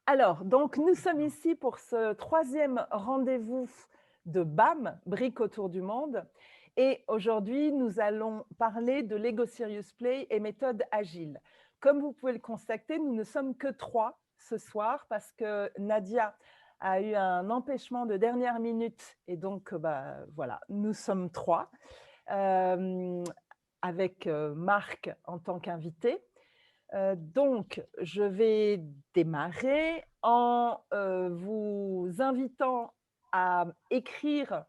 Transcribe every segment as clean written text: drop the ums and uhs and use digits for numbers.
Alors, donc nous sommes ici pour ce troisième rendez-vous de BAM, Briques autour du monde. Et aujourd'hui, nous allons parler de Lego Serious Play et méthode agile. Comme vous pouvez le constater, nous ne sommes que trois ce soir parce que Nadia a eu un empêchement de dernière minute et donc voilà, nous sommes trois avec Marc en tant qu'invité. Donc, je vais démarrer en vous invitant à écrire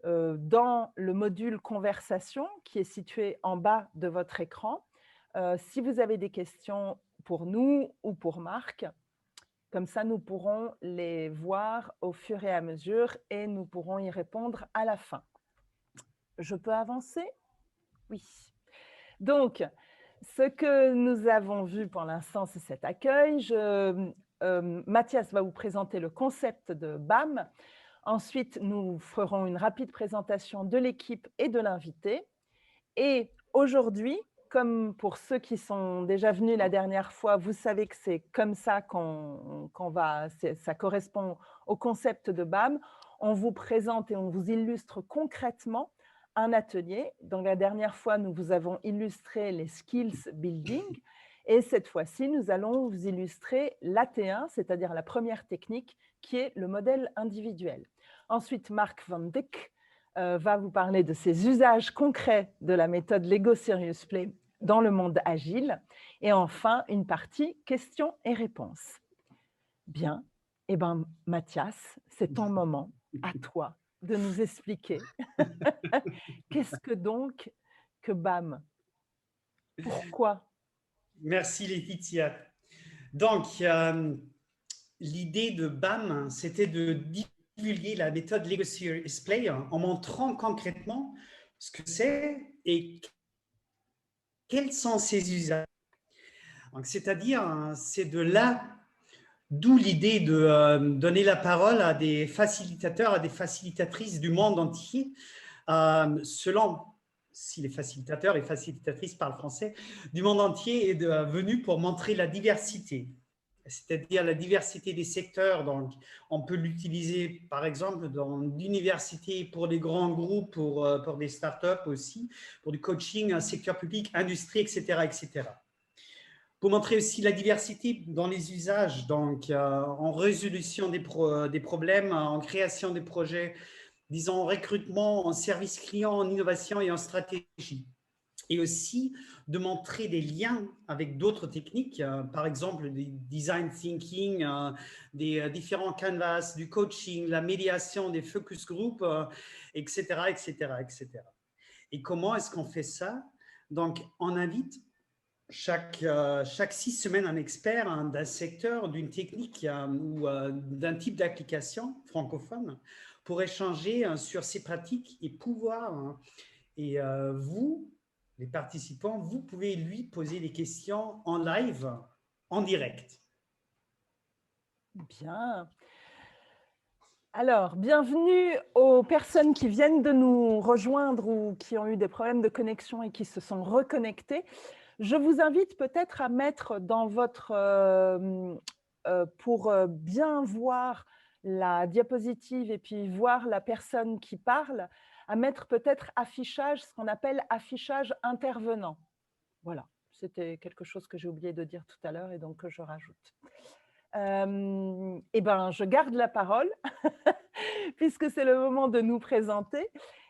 dans le module conversation qui est situé en bas de votre écran. Si vous avez des questions pour nous ou pour Marc, comme ça nous pourrons les voir au fur et à mesure et nous pourrons y répondre à la fin. Je peux avancer? Oui. Donc, ce que nous avons vu pour l'instant, c'est cet accueil. Mathias va vous présenter le concept de BAM. Ensuite, nous ferons une rapide présentation de l'équipe et de l'invité. Et aujourd'hui, comme pour ceux qui sont déjà venus la dernière fois, vous savez que c'est comme ça ça correspond au concept de BAM. On vous présente et on vous illustre concrètement un atelier. Donc la dernière fois, nous vous avons illustré les skills building. Et cette fois-ci, nous allons vous illustrer l'AT1, c'est-à-dire la première technique, qui est le modèle individuel. Ensuite, Marc Van Dijk va vous parler de ses usages concrets de la méthode Lego Serious Play dans le monde agile. Et enfin, une partie questions et réponses. Bien, eh bien, Mathias, c'est ton moment, à toi de nous expliquer qu'est-ce que donc que BAM? Pourquoi? Merci Laetitia. Donc, l'idée de BAM, c'était de divulguer la méthode Lego Serious Play en montrant concrètement ce que c'est et quels sont ses usages. C'est-à-dire, c'est de là d'où l'idée de donner la parole à des facilitateurs, à des facilitatrices du monde entier, selon si les facilitateurs et facilitatrices parlent français, du monde entier est venu pour montrer la diversité, c'est-à-dire la diversité des secteurs. Donc, on peut l'utiliser, par exemple, dans l'université pour les grands groupes, pour des startups aussi, pour du coaching, un secteur public, industrie, etc., etc. Pour montrer aussi la diversité dans les usages, donc en résolution des problèmes, en création des projets, disons en recrutement, en service client, en innovation et en stratégie. Et aussi de montrer des liens avec d'autres techniques, par exemple du design thinking, des différents canvas, du coaching, la médiation, des focus groups, etc., etc., etc. Et comment est-ce qu'on fait ça? Donc, on invite chaque 6 semaines un expert d'un secteur, d'une technique ou d'un type d'application francophone pour échanger sur ces pratiques et pouvoir, et vous, les participants, vous pouvez lui poser des questions en live, en direct. Bien. Alors, bienvenue aux personnes qui viennent de nous rejoindre ou qui ont eu des problèmes de connexion et qui se sont reconnectées. Je vous invite peut-être à mettre dans votre… pour bien voir la diapositive et puis voir la personne qui parle, à mettre peut-être affichage, ce qu'on appelle affichage intervenant. Voilà, c'était quelque chose que j'ai oublié de dire tout à l'heure et donc que je rajoute. Eh bien, je garde la parole puisque c'est le moment de nous présenter.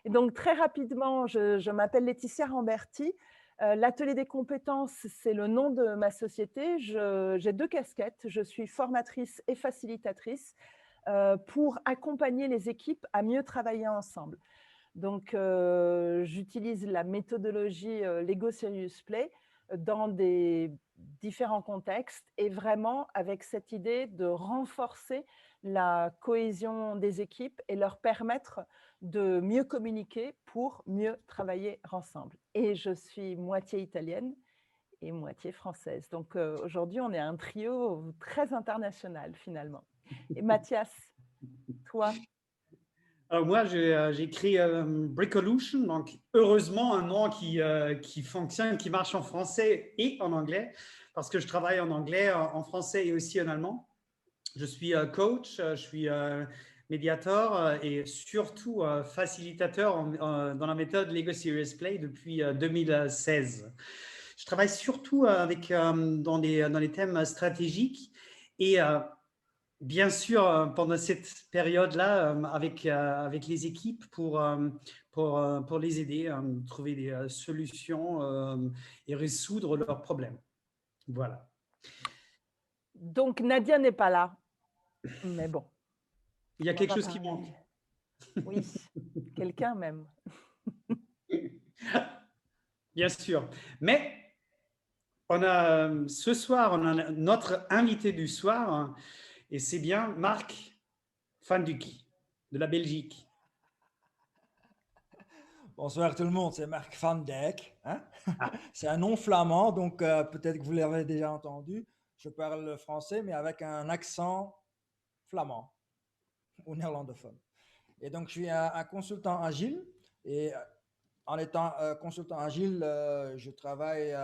Et donc, très rapidement, je m'appelle Laetitia Ramberti. L'Atelier des compétences, c'est le nom de ma société. J'ai deux casquettes. Je suis formatrice et facilitatrice pour accompagner les équipes à mieux travailler ensemble. Donc, j'utilise la méthodologie Lego Serious Play dans des différents contextes et vraiment avec cette idée de renforcer la cohésion des équipes et leur permettre de mieux communiquer pour mieux travailler ensemble. Et je suis moitié italienne et moitié française. Donc aujourd'hui, on est un trio très international finalement. Et Mathias, toi? Alors moi, j'ai créé Brickolution, donc heureusement un nom qui fonctionne, qui marche en français et en anglais, parce que je travaille en anglais, en français et aussi en allemand. Je suis coach, je suis médiateur et surtout facilitateur dans la méthode Lego Serious Play depuis 2016. Je travaille surtout dans les thèmes stratégiques et bien sûr, pendant cette période-là, avec les équipes pour les aider à trouver des solutions et résoudre leurs problèmes. Voilà. Donc Nadia n'est pas là, mais bon, Il y a on quelque va chose qui manque. parler. Oui, quelqu'un même. Bien sûr. Mais ce soir, on a notre invité du soir, et c'est bien Marc Van Ducky, de la Belgique. Bonsoir tout le monde, c'est Marc Van Dijk. Hein. Ah, C'est un nom flamand, donc peut-être que vous l'avez déjà entendu. Je parle français, mais avec un accent flamand ou néerlandophone. Et donc, je suis un consultant agile. Et en étant consultant agile, je travaille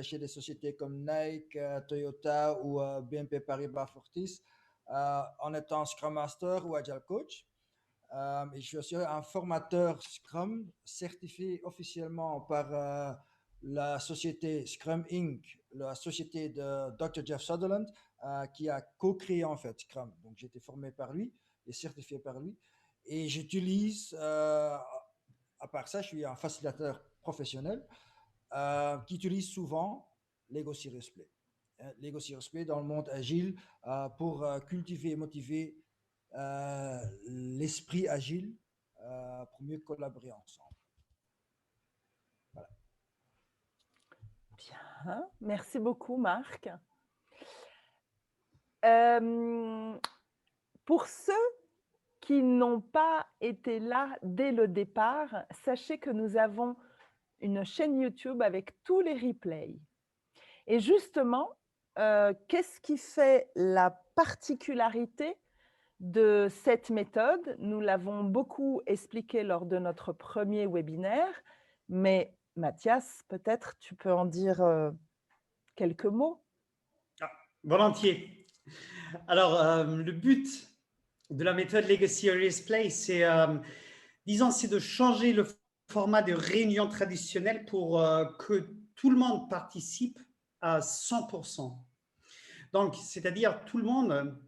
chez des sociétés comme Nike, Toyota ou BNP Paribas Fortis en étant Scrum Master ou Agile Coach. Et je suis aussi un formateur Scrum certifié officiellement par la société Scrum Inc., la société de Dr. Jeff Sutherland, qui a co-créé en fait Scrum. Donc j'ai été formé par lui et certifié par lui. Et j'utilise, à part ça, je suis un facilitateur professionnel qui utilise souvent Lego Serious Play. Lego Serious Play dans le monde agile pour cultiver et motiver l'esprit agile pour mieux collaborer ensemble. Voilà. Bien, merci beaucoup Marc. Pour ceux qui n'ont pas été là dès le départ, sachez que nous avons une chaîne YouTube avec tous les replays. Et justement, qu'est-ce qui fait la particularité de cette méthode? Nous l'avons beaucoup expliqué lors de notre premier webinaire, mais Mathias, peut-être tu peux en dire quelques mots. Volontiers. Alors, le but de la méthode Lego Serious Play, c'est de changer le format de réunion traditionnelle pour que tout le monde participe à 100%. Donc, c'est-à-dire tout le monde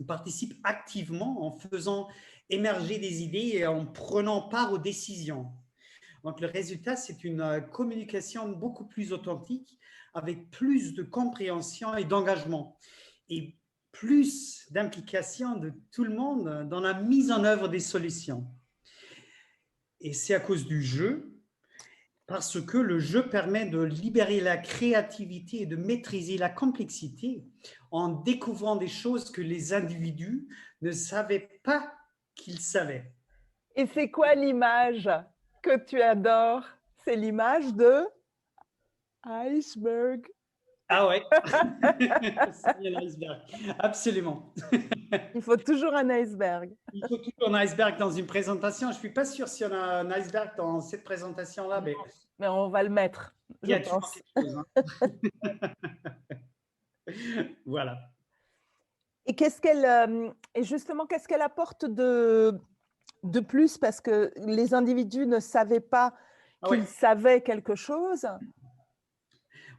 participe activement en faisant émerger des idées et en prenant part aux décisions. Donc, le résultat, c'est une communication beaucoup plus authentique, avec plus de compréhension et d'engagement, et plus d'implication de tout le monde dans la mise en œuvre des solutions. Et c'est à cause du jeu, parce que le jeu permet de libérer la créativité et de maîtriser la complexité en découvrant des choses que les individus ne savaient pas qu'ils savaient. Et c'est quoi l'image que tu adores? C'est l'image de iceberg. Ah ouais, c'est bien l'iceberg, absolument. Il faut toujours un iceberg. Il faut toujours un iceberg dans une présentation. Je ne suis pas sûr si on a un iceberg dans cette présentation-là, mais on va le mettre, il y a je toujours pense. quelque chose. Voilà. Et justement, qu'est-ce qu'elle apporte de plus? Parce que les individus ne savaient pas qu'ils savaient quelque chose.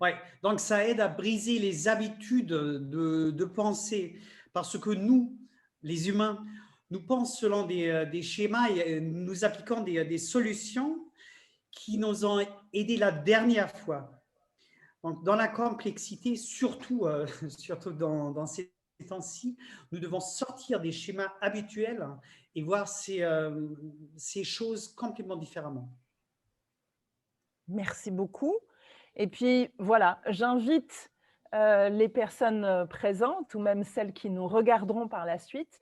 Ouais, donc ça aide à briser les habitudes de pensée, parce que nous, les humains, nous pensons selon des schémas et nous appliquons des solutions qui nous ont aidés la dernière fois. Donc, dans la complexité, surtout dans ces temps-ci, nous devons sortir des schémas habituels et voir ces choses complètement différemment. Merci beaucoup. Et puis, voilà, j'invite les personnes présentes ou même celles qui nous regarderont par la suite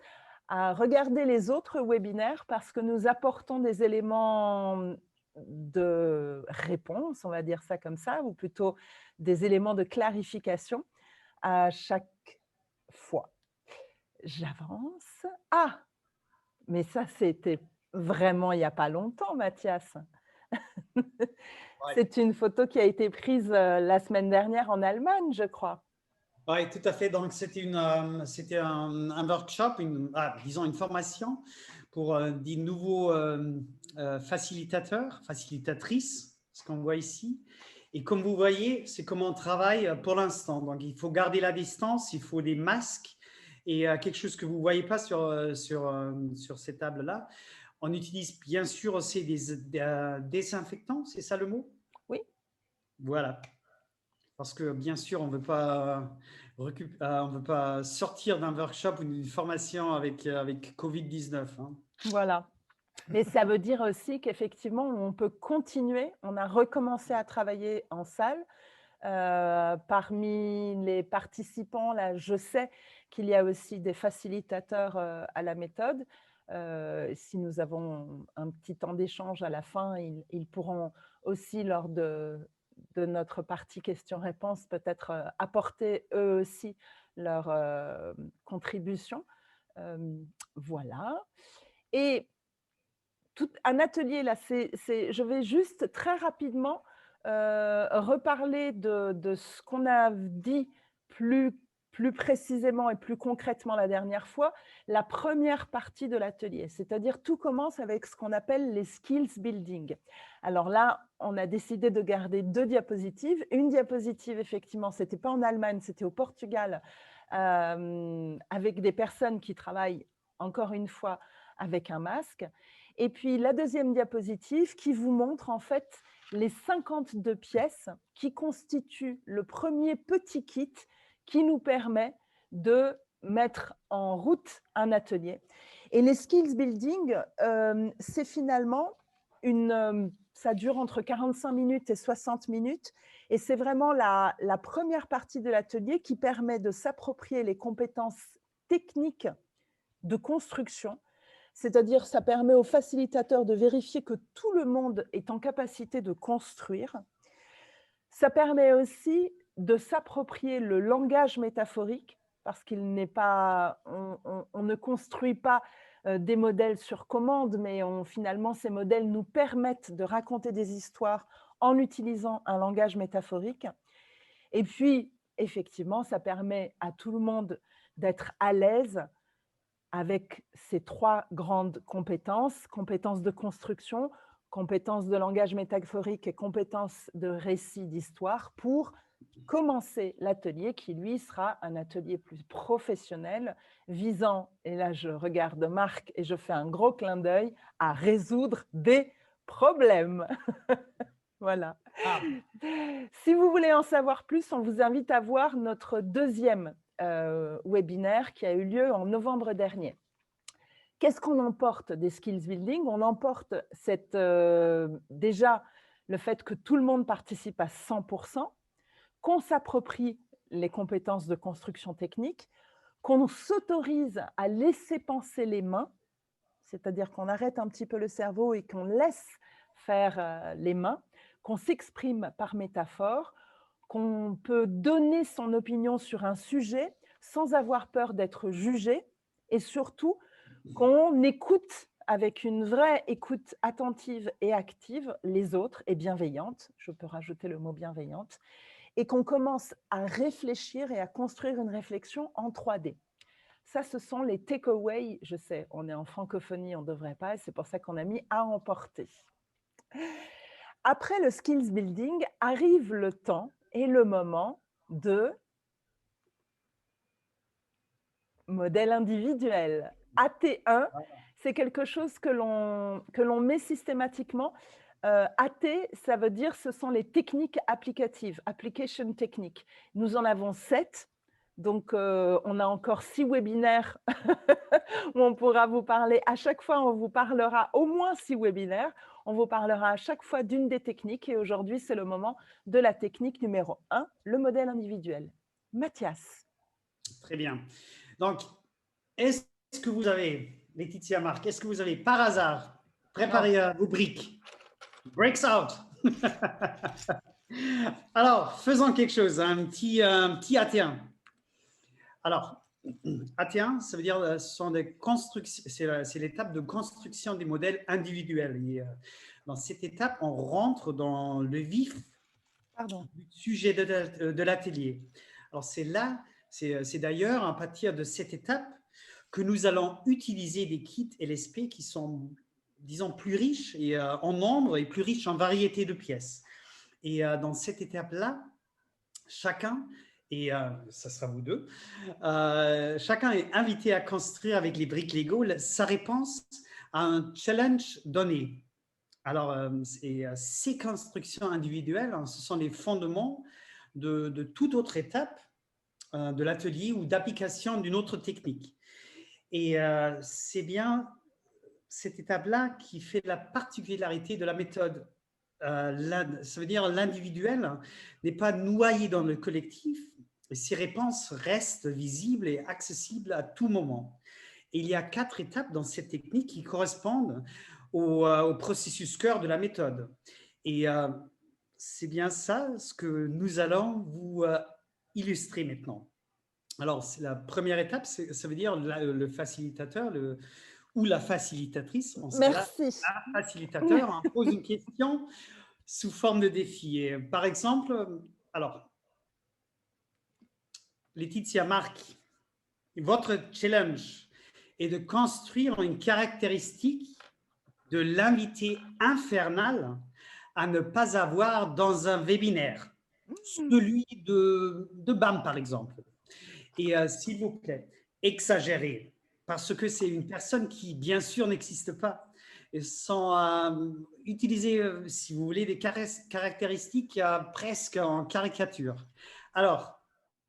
à regarder les autres webinaires parce que nous apportons des éléments de réponse, on va dire ça comme ça, ou plutôt des éléments de clarification à chaque fois. J'avance. Ah, mais ça, c'était vraiment il n'y a pas longtemps, Mathias. C'est une photo qui a été prise la semaine dernière en Allemagne, je crois. Oui, tout à fait. Donc, c'était un workshop, disons une formation pour des nouveaux facilitateurs, facilitatrices, ce qu'on voit ici. Et comme vous voyez, c'est comment on travaille pour l'instant. Donc, il faut garder la distance, il faut des masques et quelque chose que vous ne voyez pas sur ces tables-là. On utilise bien sûr aussi des désinfectants, c'est ça le mot? Oui. Voilà. Parce que bien sûr, on ne veut pas sortir d'un workshop ou d'une formation avec Covid-19. Hein. Voilà. Mais ça veut dire aussi qu'effectivement, on peut continuer. On a recommencé à travailler en salle. Parmi les participants, là, je sais qu'il y a aussi des facilitateurs à la méthode. Si nous avons un petit temps d'échange à la fin, ils pourront aussi, lors de notre partie questions-réponses, peut-être apporter eux aussi leur contribution. Voilà. Et un atelier, là, je vais juste très rapidement reparler de ce qu'on a dit plus précisément et plus concrètement la dernière fois, la première partie de l'atelier. C'est-à-dire, tout commence avec ce qu'on appelle les skills building. Alors là, on a décidé de garder 2 diapositives. Une diapositive, effectivement, ce n'était pas en Allemagne, c'était au Portugal, avec des personnes qui travaillent, encore une fois, avec un masque. Et puis la deuxième diapositive qui vous montre en fait les 52 pièces qui constituent le premier petit kit qui nous permet de mettre en route un atelier. Et les skills building, c'est finalement ça dure entre 45 minutes et 60 minutes. Et c'est vraiment la première partie de l'atelier qui permet de s'approprier les compétences techniques de construction. C'est-à-dire, ça permet aux facilitateurs de vérifier que tout le monde est en capacité de construire. Ça permet aussi de s'approprier le langage métaphorique, parce qu'il n'est pas, on ne construit pas des modèles sur commande, mais finalement, ces modèles nous permettent de raconter des histoires en utilisant un langage métaphorique. Et puis, effectivement, ça permet à tout le monde d'être à l'aise avec ces 3 grandes compétences, compétences de construction, compétences de langage métaphorique et compétences de récit d'histoire, pour commencer l'atelier qui, lui, sera un atelier plus professionnel, visant, et là je regarde Marc et je fais un gros clin d'œil, à résoudre des problèmes. Voilà. Ah, Si vous voulez en savoir plus, on vous invite à voir notre deuxième webinaire qui a eu lieu en novembre dernier. Qu'est-ce qu'on emporte des skills building? On emporte déjà le fait que tout le monde participe à 100%, qu'on s'approprie les compétences de construction technique, qu'on s'autorise à laisser penser les mains, c'est-à-dire qu'on arrête un petit peu le cerveau et qu'on laisse faire les mains, qu'on s'exprime par métaphore, qu'on peut donner son opinion sur un sujet sans avoir peur d'être jugé, et surtout qu'on écoute avec une vraie écoute attentive et active les autres, et bienveillante, je peux rajouter le mot bienveillante, et qu'on commence à réfléchir et à construire une réflexion en 3D. Ça, ce sont les takeaways. Je sais, on est en francophonie, on ne devrait pas, et c'est pour ça qu'on a mis à emporter. Après le skills building, arrive le temps et le moment de modèle individuel. AT1, c'est quelque chose que l'on met systématiquement. AT, ça veut dire ce sont les techniques applicatives, application techniques. Nous en avons 7. Donc, on a encore 6 webinaires où on pourra vous parler. À chaque fois, on vous parlera au moins 6 webinaires. On vous parlera à chaque fois d'une des techniques. Et aujourd'hui, c'est le moment de la technique numéro 1, le modèle individuel. Mathias. Très bien. Donc, est-ce que vous avez, Laetitia, Marc, est-ce que vous avez par hasard préparé vos briques? Breaks out. Alors, faisons quelque chose, un petit AT1. Alors, AT1, ça veut dire ce sont des constructions, c'est l'étape de construction des modèles individuels. Et, dans cette étape, on rentre dans le vif du sujet de l'atelier. Alors, c'est là C'est d'ailleurs à partir de cette étape que nous allons utiliser des kits LSP qui sont, disons, plus riches en nombre et plus riches en variété de pièces. Et dans cette étape-là, chacun, et ça sera vous deux, chacun est invité à construire avec les briques Lego sa réponse à un challenge donné. Alors, ces constructions individuelles, hein, ce sont les fondements de toute autre étape de l'atelier ou d'application d'une autre technique. Et c'est bien cette étape-là qui fait la particularité de la méthode. Ça veut dire l'individuel n'est pas noyé dans le collectif et ses réponses restent visibles et accessibles à tout moment. Et il y a 4 étapes dans cette technique qui correspondent au processus cœur de la méthode. Et c'est bien ça ce que nous allons vous illustrer maintenant. Alors, la première étape, ça veut dire le facilitateur ou la facilitatrice. Merci. La facilitateur pose une question sous forme de défi. Et, par exemple, alors, Laetitia, Marc, votre challenge est de construire une caractéristique de l'invité infernal à ne pas avoir dans un webinaire, celui de BAM par exemple. Et s'il vous plaît, exagérez, parce que c'est une personne qui, bien sûr, n'existe pas, et sans utiliser, si vous voulez, des caractéristiques presque en caricature. Alors,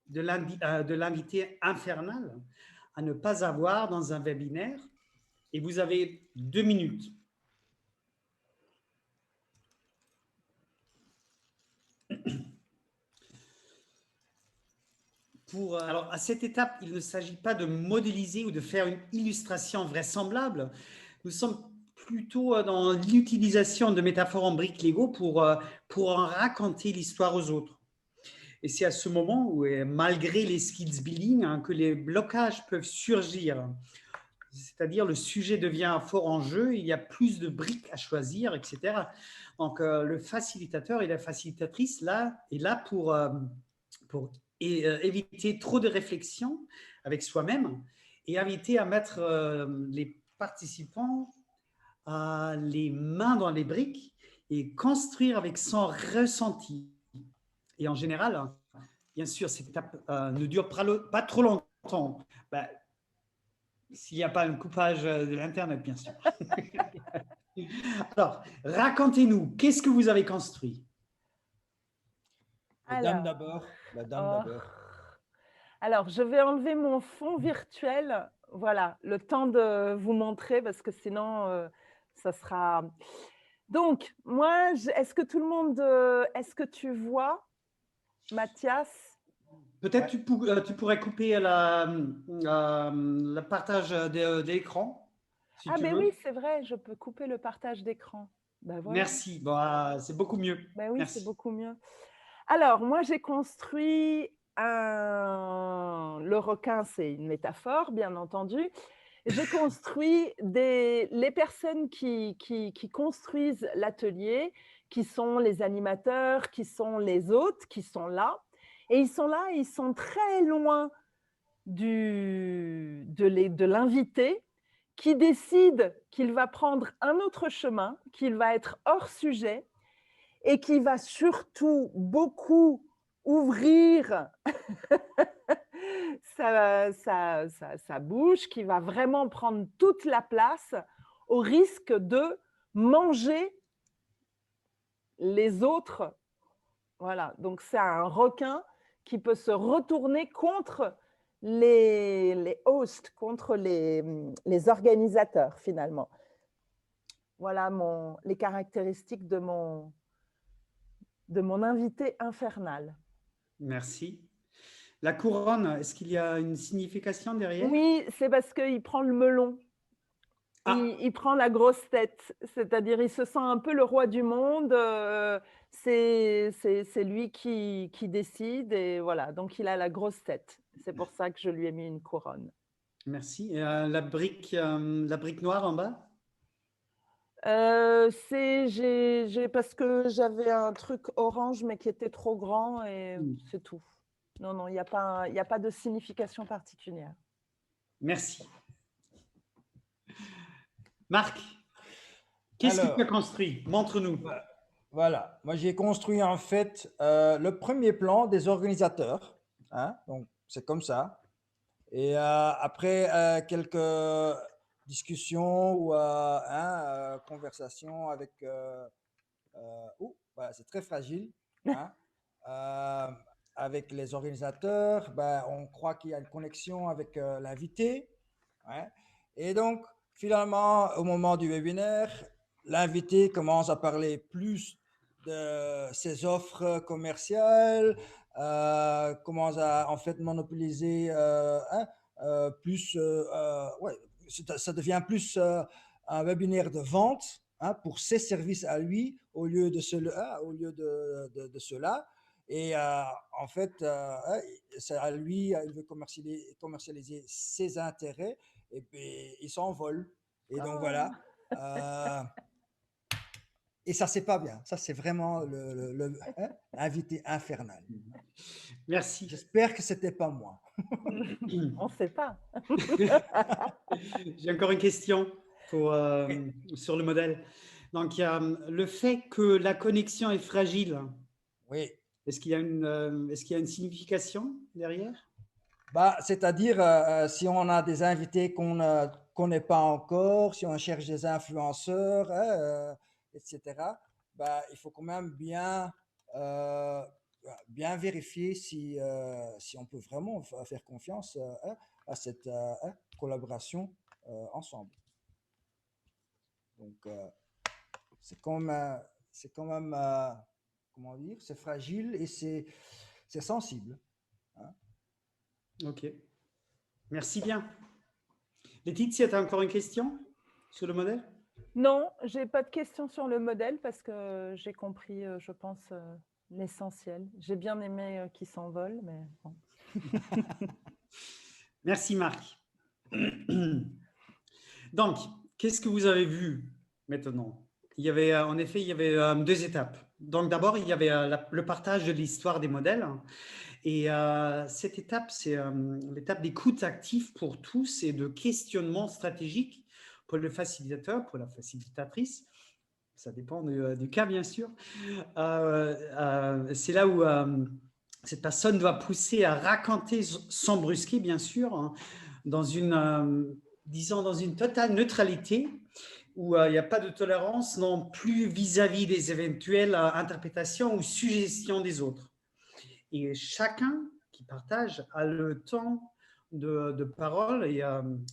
de l'invité infernal à ne pas avoir dans un webinaire, et vous avez 2 minutes. Alors, à cette étape, il ne s'agit pas de modéliser ou de faire une illustration vraisemblable. Nous sommes plutôt dans l'utilisation de métaphores en briques Lego pour en raconter l'histoire aux autres. Et c'est à ce moment où, malgré les skills building, hein, que les blocages peuvent surgir. C'est-à-dire le sujet devient fort en jeu, il y a plus de briques à choisir, etc. Donc, le facilitateur et la facilitatrice là, est là pour éviter trop de réflexion avec soi-même et inviter à mettre les participants les mains dans les briques et construire avec son ressenti. Et en général, bien sûr, cette étape ne dure pas trop longtemps. S'il n'y a pas un coupage de l'Internet, bien sûr. Alors, racontez-nous, qu'est-ce que vous avez construit? La dame d'abord. La dame d'abord. Alors, je vais enlever mon fond virtuel. Voilà, le temps de vous montrer parce que sinon, ça sera… Donc, moi, est-ce que tout le monde… est-ce que tu vois, Mathias? Peut-être tu pourrais couper le partage d'écran. Si tu ben veux. oui, c'est vrai, je peux couper le partage d'écran. Ben voilà. Merci, c'est beaucoup mieux. Ben oui, Merci. c'est beaucoup mieux. Alors, moi, j'ai construit le requin, c'est une métaphore, bien entendu. J'ai construit les personnes qui construisent l'atelier, qui sont les animateurs, qui sont les hôtes, qui sont là. Et ils sont là, ils sont très loin de l'invité qui décide qu'il va prendre un autre chemin, qu'il va être hors sujet et qui va surtout beaucoup ouvrir sa bouche, qui va vraiment prendre toute la place au risque de manger les autres. Voilà, donc c'est un requin qui peut se retourner contre les hosts, contre les organisateurs finalement. Voilà les caractéristiques de mon invité infernal. Merci. La couronne, est-ce qu'il y a une signification derrière? Oui, c'est parce qu'il prend le melon. Il prend la grosse tête, c'est-à-dire il se sent un peu le roi du monde, c'est lui qui décide et voilà, donc il a la grosse tête. C'est pour ça que je lui ai mis une couronne. Merci. Et, la brique noire en bas? Parce que j'avais un truc orange mais qui était trop grand et c'est tout. Non, non, il n'y a pas de signification particulière. Merci. Marc, qu'est-ce que tu as Alors, construit? Montre-nous. voilà, moi j'ai construit en fait le premier plan des organisateurs, hein, donc c'est comme ça. Et après quelques discussions ou conversations avec, bah, c'est très fragile, hein, euh, avec les organisateurs, bah, on croit qu'il y a une connexion avec l'invité, ouais. Et donc finalement au moment du webinaire, l'invité commence à parler plus de ses offres commerciales, commence à en fait monopoliser plus, ouais, ça devient plus un webinaire de vente, hein, pour ses services à lui au lieu de cela. Et en fait, c'est à lui, il veut commercialiser ses intérêts et puis il s'envole. Et donc voilà. Ah, Euh, et ça, c'est pas bien. Ça, c'est vraiment l'invité infernal. Merci. J'espère que c'était pas moi. on ne sait pas. J'ai encore une question sur le modèle. Donc, le fait que la connexion est fragile, Oui. est-ce qu'il y a une signification derrière? Bah, c'est-à-dire, si on a des invités qu'on ne connaît pas encore, si on cherche des influenceurs, hein, etc., bah, il faut quand même euh, bien vérifier si on peut vraiment faire confiance à cette collaboration ensemble. Donc, c'est quand même, comment dire, c'est fragile et c'est sensible, hein. Ok. Merci bien. Laetitia, tu as encore une question sur le modèle? Non, je n'ai pas de questions sur le modèle parce que j'ai compris, je pense, l'essentiel. J'ai bien aimé qu'il s'envole, mais bon. Merci Marc. Donc, qu'est-ce que vous avez vu maintenant? En effet, il y avait deux étapes. Donc, d'abord, il y avait le partage de l'histoire des modèles. Et cette étape, c'est l'étape d'écoute active pour tous et de questionnement stratégique pour le facilitateur, pour la facilitatrice. Ça dépend du cas, bien sûr. C'est là où cette personne doit pousser à raconter sans brusquer, bien sûr, hein, disons dans une totale neutralité, où il n'y a pas de tolérance non plus vis-à-vis des éventuelles interprétations ou suggestions des autres. Et chacun qui partage a le temps de parole et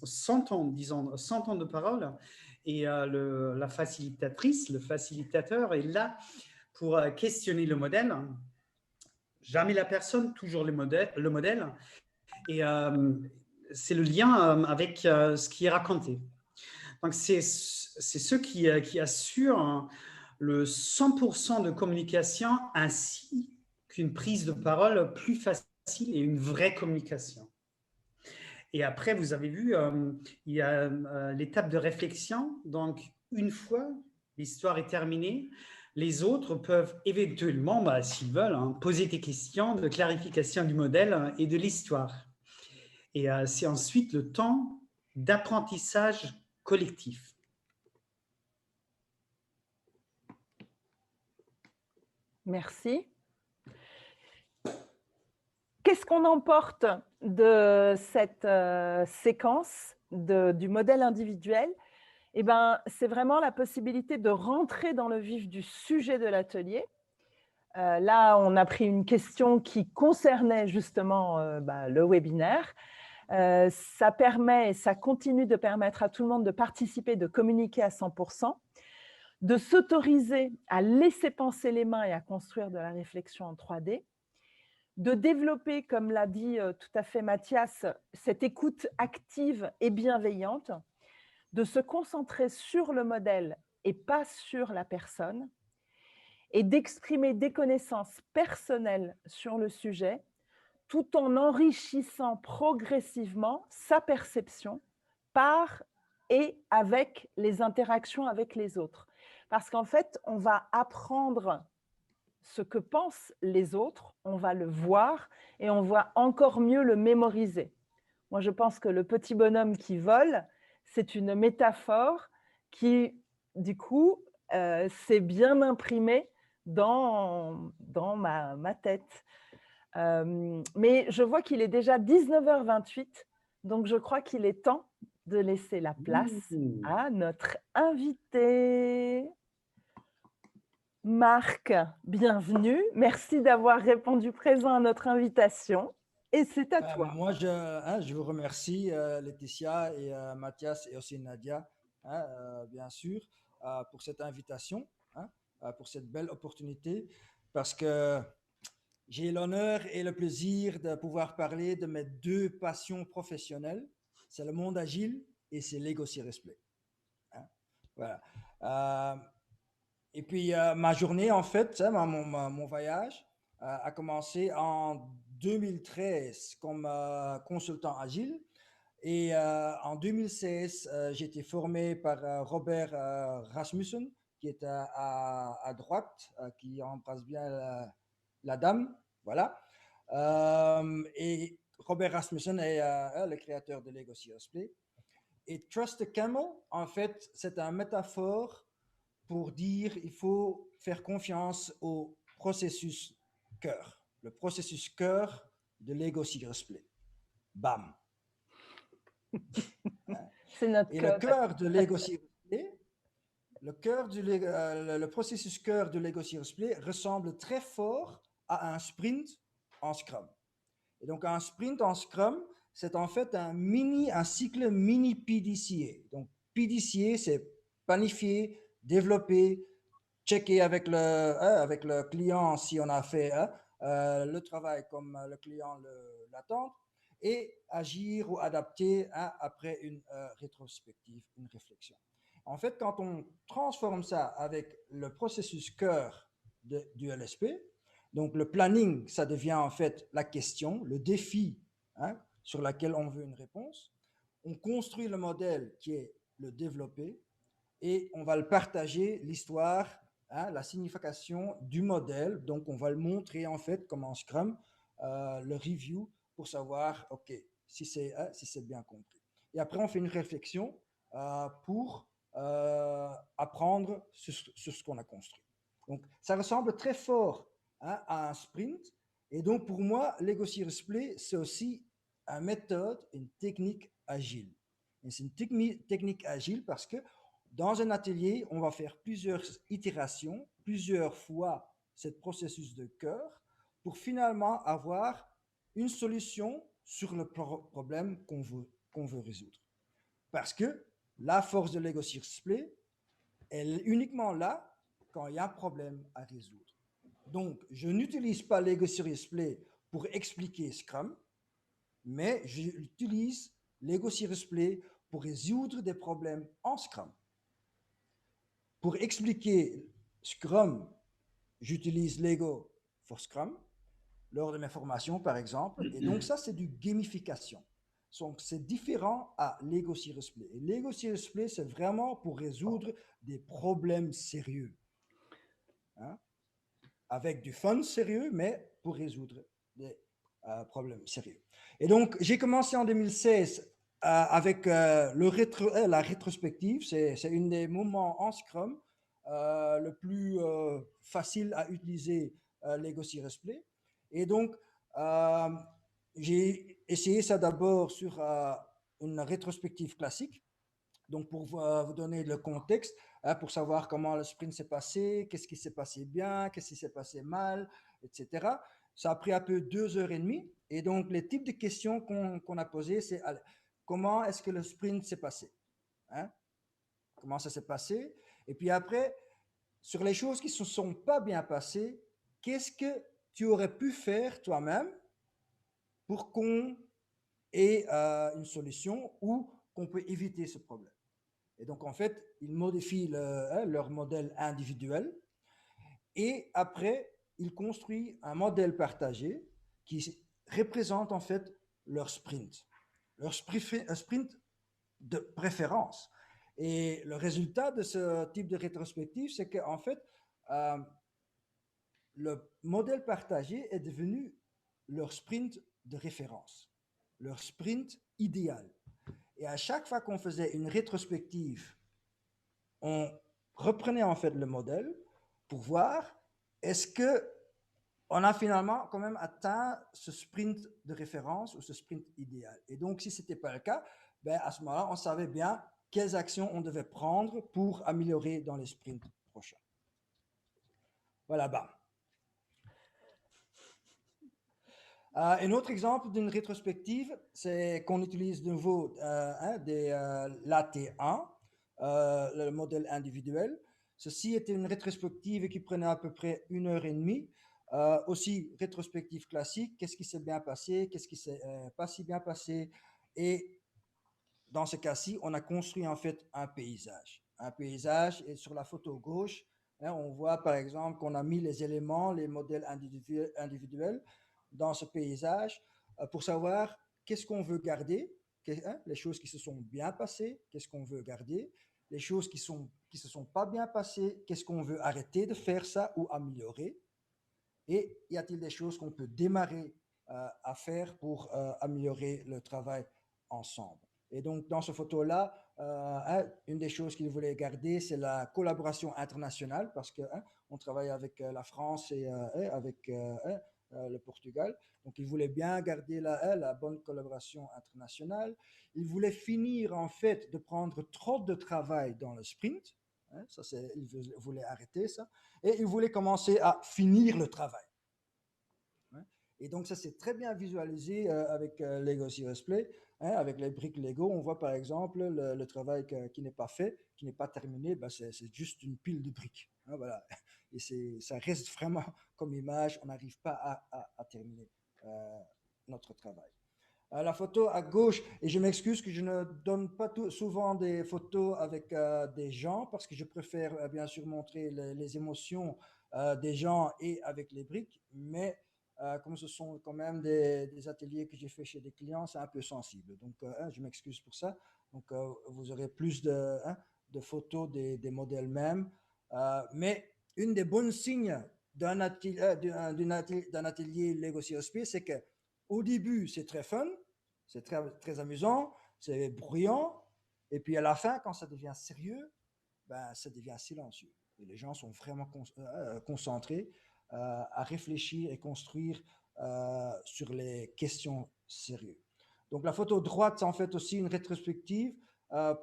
100 ans, disons 100 ans de parole. Et la facilitatrice, le facilitateur est là pour questionner le modèle. Jamais la personne, toujours le modèle. Et c'est le lien avec ce qui est raconté. Donc, c'est ceux qui assurent le 100% de communication ainsi qu'une prise de parole plus facile et une vraie communication. Et après, vous avez vu, il y a l'étape de réflexion. Donc, une fois l'histoire est terminée, les autres peuvent éventuellement, s'ils veulent, poser des questions de clarification du modèle et de l'histoire. Et c'est ensuite le temps d'apprentissage collectif. Merci. Qu'est-ce qu'on emporte de cette séquence du modèle individuel? Eh ben, c'est vraiment la possibilité de rentrer dans le vif du sujet de l'atelier. Là, on a pris une question qui concernait justement le webinaire. Ça permet et ça continue de permettre à tout le monde de participer, de communiquer à 100%, de s'autoriser à laisser penser les mains et à construire de la réflexion en 3D, de développer, comme l'a dit tout à fait Mathias, cette écoute active et bienveillante, de se concentrer sur le modèle et pas sur la personne, et d'exprimer des connaissances personnelles sur le sujet, tout en enrichissant progressivement sa perception par et avec les interactions avec les autres. Parce qu'en fait, on va apprendre ce que pensent les autres, on va le voir et on va encore mieux le mémoriser. Moi, je pense que le petit bonhomme qui vole, c'est une métaphore qui, du coup, s'est bien imprimée dans ma tête. Mais je vois qu'il est déjà 19h28, donc je crois qu'il est temps de laisser la place Ouh. à notre invité. Marc, bienvenue. Merci d'avoir répondu présent à notre invitation et c'est à toi. Moi, je vous remercie, Laetitia et Mathias et aussi Nadia, bien sûr, pour cette invitation, hein, pour cette belle opportunité, parce que j'ai l'honneur et le plaisir de pouvoir parler de mes deux passions professionnelles. C'est le monde agile et c'est Lego Serious Play. Hein. Voilà. Euh, et puis, ma journée, en fait, mon voyage a commencé en 2013 comme consultant agile. Et en 2016, j'ai été formé par Robert Rasmussen, qui est à droite, qui embrasse bien la dame. Voilà. Et Robert Rasmussen est le créateur de Lego Serious Play. Et Trust the Camel, en fait, c'est une métaphore pour dire il faut faire confiance au processus cœur, le processus cœur de Lego Serious Play. Bam. C'est notre Et le code. cœur de Lego Serious Play, le processus cœur de Lego Serious Play ressemble très fort à un sprint en Scrum. Et donc un sprint en Scrum, c'est en fait un cycle mini PDCA. Donc PDCA, c'est planifier, développer, checker avec le client si on a fait le travail comme le client l'attend et agir ou adapter après une rétrospective, une réflexion. En fait, quand on transforme ça avec le processus cœur du LSP, donc le planning, ça devient en fait la question, le défi sur lequel on veut une réponse. On construit le modèle qui est le développé et on va le partager, l'histoire, la signification du modèle. Donc, on va le montrer en fait comme en Scrum, le review pour savoir, OK, si c'est bien compris. Et après, on fait une réflexion pour apprendre sur ce qu'on a construit. Donc, ça ressemble très fort à un sprint. Et donc, pour moi, Lego Serious Play, c'est aussi une méthode, une technique agile. Et c'est une technique agile parce que dans un atelier, on va faire plusieurs itérations, plusieurs fois ce processus de cœur pour finalement avoir une solution sur le problème qu'on veut résoudre. Parce que la force de Lego Serious Play, elle est uniquement là quand il y a un problème à résoudre. Donc, je n'utilise pas Lego Serious Play pour expliquer Scrum, mais j'utilise Lego Serious Play pour résoudre des problèmes en Scrum. Pour expliquer Scrum, j'utilise Lego for Scrum lors de mes formations, par exemple. Et donc, ça, c'est du gamification. Donc, c'est différent à Lego Serious Play. Et Lego Serious Play, c'est vraiment pour résoudre des problèmes sérieux. Avec du fun sérieux, mais pour résoudre des problèmes sérieux. Et donc, j'ai commencé en 2016 avec la rétrospective. C'est un des moments en Scrum le plus facile à utiliser Lego Serious Play. Et donc, j'ai essayé ça d'abord sur une rétrospective classique. Donc, pour vous donner le contexte, pour savoir comment le sprint s'est passé, qu'est-ce qui s'est passé bien, qu'est-ce qui s'est passé mal, etc. Ça a pris un peu 2 heures et demie. Et donc, les types de questions qu'on a posées, c'est comment est-ce que le sprint s'est passé, comment ça s'est passé. Et puis après, sur les choses qui ne se sont pas bien passées, qu'est-ce que tu aurais pu faire toi-même pour qu'on ait une solution ou qu'on peut éviter ce problème. Et donc, en fait, ils modifient leur modèle individuel et après, ils construisent un modèle partagé qui représente en fait leur sprint de préférence. Et le résultat de ce type de rétrospective, c'est qu'en fait, le modèle partagé est devenu leur sprint de référence, leur sprint idéal. Et à chaque fois qu'on faisait une rétrospective, on reprenait en fait le modèle pour voir est-ce que on a finalement quand même atteint ce sprint de référence ou ce sprint idéal. Et donc, si ce n'était pas le cas, ben, à ce moment-là, on savait bien quelles actions on devait prendre pour améliorer dans les sprints prochains. Voilà, bam. Un autre exemple d'une rétrospective, c'est qu'on utilise de nouveau l'AT1, le modèle individuel. Ceci était une rétrospective qui prenait à peu près 1 heure et demie. Aussi, rétrospective classique, qu'est-ce qui s'est bien passé, qu'est-ce qui s'est pas si bien passé. Et dans ce cas-ci, on a construit en fait un paysage. Un paysage, et sur la photo gauche, on voit par exemple qu'on a mis les éléments, les modèles individuels dans ce paysage pour savoir qu'est-ce qu'on veut garder, les choses qui se sont bien passées, qu'est-ce qu'on veut garder, les choses qui se sont pas bien passées, qu'est-ce qu'on veut arrêter de faire ça ou améliorer, et y a-t-il des choses qu'on peut démarrer à faire pour améliorer le travail ensemble. Et donc, dans cette photo-là, une des choses qu'il voulait garder, c'est la collaboration internationale, parce qu'on travaille avec la France et avec le Portugal. Donc, il voulait bien garder la bonne collaboration internationale. Il voulait finir, en fait, de prendre trop de travail dans le sprint. Ça, il voulait arrêter ça. Et il voulait commencer à finir le travail. Et donc, ça, c'est très bien visualisé avec Lego Serious Play. Avec les briques Lego, on voit par exemple le travail qui n'est pas fait, qui n'est pas terminé, ben c'est juste une pile de briques. Voilà. Et ça reste vraiment comme image, on n'arrive pas à terminer notre travail. La photo à gauche, et je m'excuse que je ne donne pas souvent des photos avec des gens, parce que je préfère bien sûr montrer les émotions des gens et avec les briques, mais comme ce sont quand même des ateliers que j'ai fait chez des clients, c'est un peu sensible. Donc, je m'excuse pour ça. Donc, vous aurez plus de photos des modèles mêmes. Mais une des bonnes signes d'un atelier Lego CSP, c'est que au début, c'est très fun, c'est très, très amusant, c'est bruyant. Et puis à la fin, quand ça devient sérieux, ben, ça devient silencieux. Et les gens sont vraiment concentrés à réfléchir et construire sur les questions sérieuses. Donc la photo droite, c'est en fait aussi une rétrospective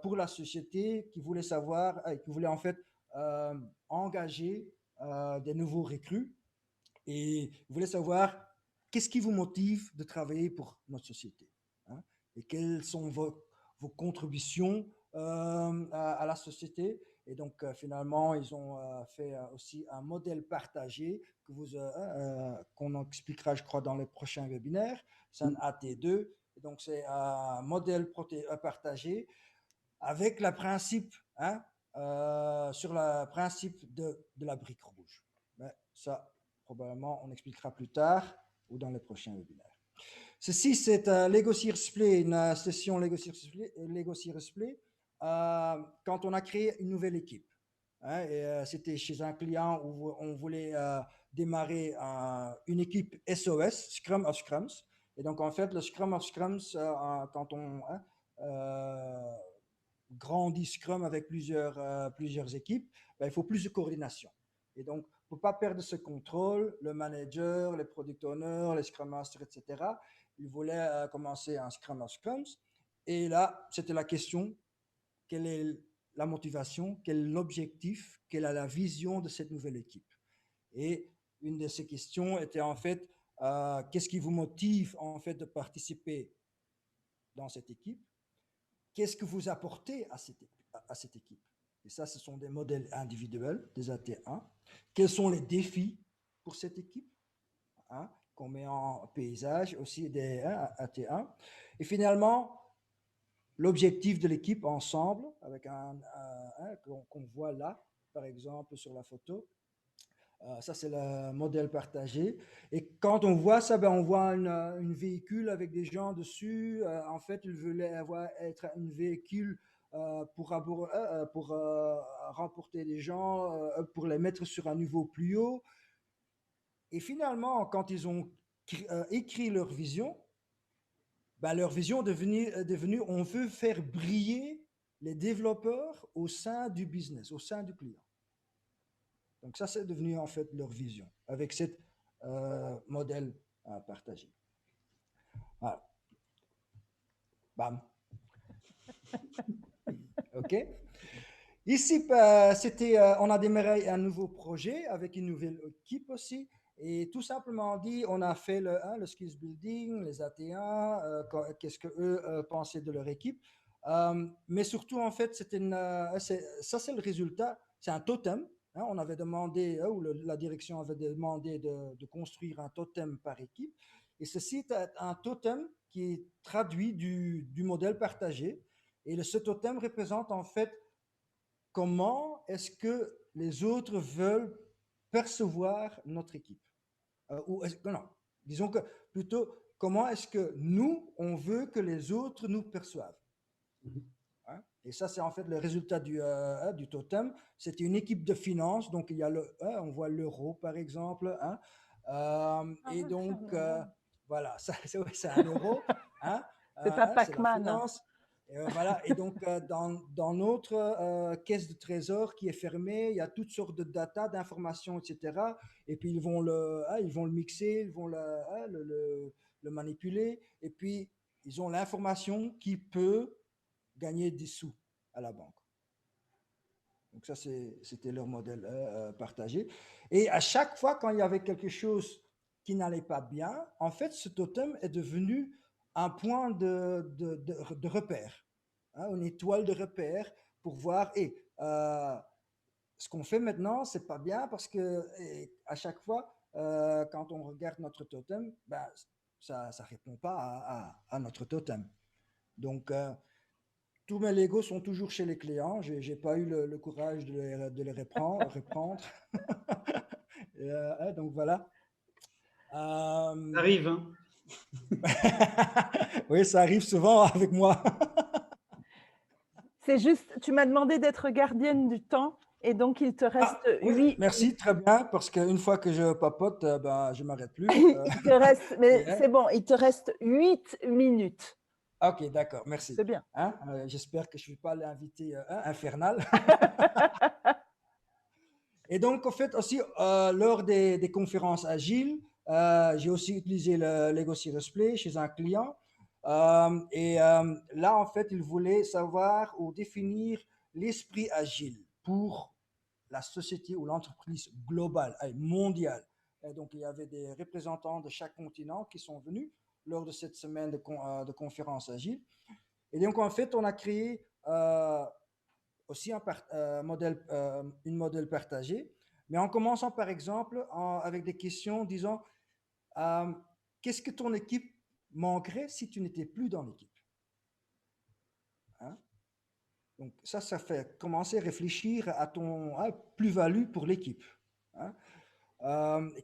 pour la société qui voulait savoir, qui voulait en fait engager des nouveaux recrues et voulait savoir qu'est-ce qui vous motive de travailler pour notre société, et quelles sont vos contributions à la société. Et donc, finalement, ils ont fait aussi un modèle partagé qu'on expliquera, je crois, dans les prochains webinaires. C'est un AT2. Et donc, c'est un modèle partagé avec le principe, sur le principe de la brique rouge. Mais ça, probablement, on expliquera plus tard ou dans les prochains webinaires. Ceci, c'est Lego Serious Play, une session Lego Serious Play quand on a créé une nouvelle équipe. C'était chez un client où on voulait démarrer une équipe SOS, Scrum of Scrums. Et donc, en fait, le Scrum of Scrums, quand on grandit Scrum avec plusieurs équipes, ben, il faut plus de coordination. Et donc, pour ne pas perdre ce contrôle, le manager, les product owners, les Scrum Masters, etc., ils voulaient commencer un Scrum of Scrums. Et là, c'était la question, quelle est la motivation, quel est l'objectif, quelle est la vision de cette nouvelle équipe. Et une de ces questions était en fait, qu'est-ce qui vous motive en fait de participer dans cette équipe? Qu'est-ce que vous apportez à cette équipe? Et ça, ce sont des modèles individuels, des AT1. Quels sont les défis pour cette équipe qu'on met en paysage, aussi des AT1. Et finalement, l'objectif de l'équipe ensemble, avec qu'on voit là, par exemple, sur la photo. Ça, c'est le modèle partagé. Et quand on voit ça, ben, on voit une véhicule avec des gens dessus. En fait, ils voulaient être un véhicule pour remporter les gens, pour les mettre sur un niveau plus haut. Et finalement, quand ils ont écrit leur vision, ben, leur vision est devenue, on veut faire briller les développeurs au sein du business, au sein du client. Donc ça, c'est devenu en fait leur vision, avec ce modèle partagé. Voilà. Bam. OK. Ici, on a démarré un nouveau projet avec une nouvelle équipe aussi. Et tout simplement dit, on a fait le skills building, les AT1, qu'est-ce qu'eux pensaient de leur équipe. Mais surtout, en fait, ça, c'est le résultat. C'est un totem. Hein, on avait demandé, ou la direction avait demandé de construire un totem par équipe. Et ceci est un totem qui est traduit du modèle partagé. Et ce totem représente en fait comment est-ce que les autres veulent percevoir notre équipe. Non, disons que plutôt, comment est-ce que nous, on veut que les autres nous perçoivent. Hein? Et ça, c'est en fait le résultat du totem. C'était une équipe de finance, donc il y a on voit l'euro, par exemple. Hein? Et donc, voilà, c'est un euro. Hein? C'est pas C'est la Pac-Man. finance. Voilà. Et donc, dans notre caisse de trésor qui est fermée, il y a toutes sortes de data, d'informations, etc. Et puis, ils vont le mixer, ils vont le manipuler. Et puis, ils ont l'information qui peut gagner des sous à la banque. Donc ça, c'était leur modèle partagé. Et à chaque fois, quand il y avait quelque chose qui n'allait pas bien, en fait, ce totem est devenu un point de repère, hein, une étoile de repère pour voir, ce qu'on fait maintenant, c'est pas bien parce que à chaque fois, quand on regarde notre totem, ben, ça répond pas à notre totem. Donc, tous mes Legos sont toujours chez les clients. Je n'ai pas eu le courage de les reprendre. Donc voilà. Ça arrive, hein. Oui, ça arrive souvent avec moi. C'est juste, tu m'as demandé d'être gardienne du temps et donc il te reste oui, merci, très bien, parce qu'une fois que je papote, ben, je ne m'arrête plus. Il te reste, mais c'est bon, il te reste 8 minutes. Ok, d'accord, merci. C'est bien. Hein, j'espère que je ne suis pas l'invité infernal. Et donc, en fait, aussi, lors des conférences agiles, j'ai aussi utilisé le Lego Serious Play chez un client. Là, en fait, il voulait savoir ou définir l'esprit agile pour la société ou l'entreprise globale, mondiale. Et donc, il y avait des représentants de chaque continent qui sont venus lors de cette semaine de conférences agiles. Et donc, en fait, on a créé aussi une modèle partagé, mais en commençant par exemple avec des questions disant qu'est-ce que ton équipe manquerait si tu n'étais plus dans l'équipe, hein? Donc ça fait commencer à réfléchir à ton plus-value pour l'équipe, hein?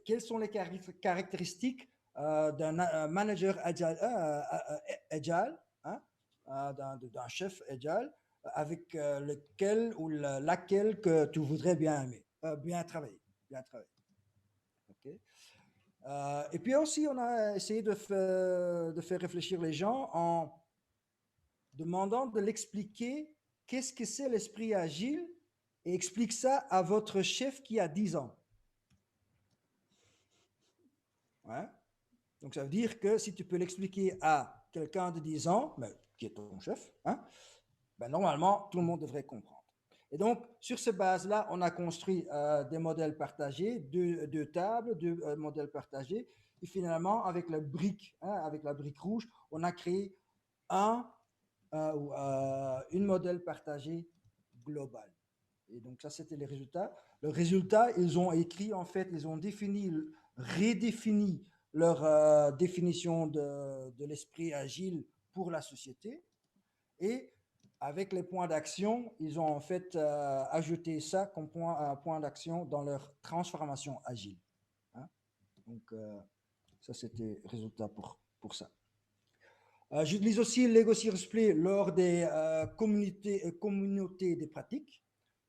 Quelles sont les caractéristiques d'un manager agile, hein? D'un chef agile avec lequel ou laquelle que tu voudrais bien travailler. Okay. Et puis aussi, on a essayé de faire réfléchir les gens en demandant de l'expliquer qu'est-ce que c'est l'esprit agile et explique ça à votre chef qui a 10 ans. Ouais. Donc, ça veut dire que si tu peux l'expliquer à quelqu'un de 10 ans, qui est ton chef, hein, ben, normalement, tout le monde devrait comprendre. Et donc, sur ces bases-là, on a construit des modèles partagés, deux tables, deux modèles partagés. Et finalement, avec la brique rouge, on a créé une modèle partagé global. Et donc, ça, c'était les résultats. Le résultat, ils ont écrit, en fait, ils ont redéfini leur définition de l'esprit agile pour la société. Et avec les points d'action, ils ont en fait ajouté ça comme point d'action dans leur transformation agile. Hein? Donc, ça, c'était le résultat pour ça. J'utilise aussi Lego Serious Play lors des communautés des pratiques.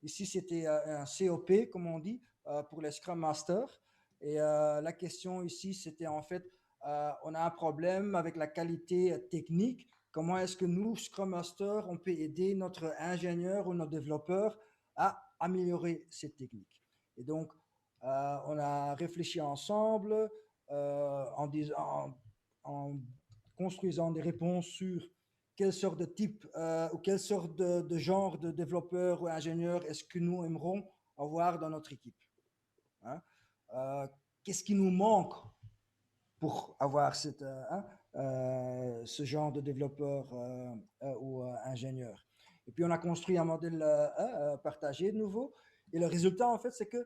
Ici, c'était un COP, comme on dit, pour les Scrum Masters. Et la question ici, c'était en fait, on a un problème avec la qualité technique. Comment est-ce que nous, Scrum Master, on peut aider notre ingénieur ou notre développeur à améliorer cette technique? Et donc, on a réfléchi ensemble en construisant des réponses sur quelle sorte de type ou quelle sorte de genre de développeur ou ingénieur est-ce que nous aimerons avoir dans notre équipe. Hein? Qu'est-ce qui nous manque pour avoir ce genre de développeur ou ingénieur. Et puis, on a construit un modèle partagé de nouveau. Et le résultat, en fait, c'est que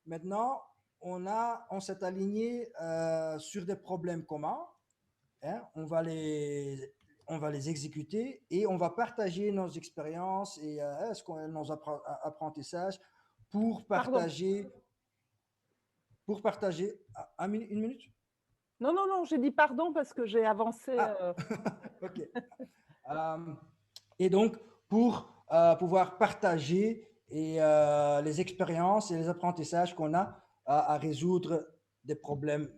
maintenant, on s'est aligné sur des problèmes communs. Hein, on va les exécuter et on va partager nos expériences et nos apprentissages pour partager. Pour partager. Une minute? Non, non, non, j'ai dit pardon parce que j'ai avancé. Ok. Et donc, pour pouvoir partager les expériences et les apprentissages qu'on a à résoudre des problèmes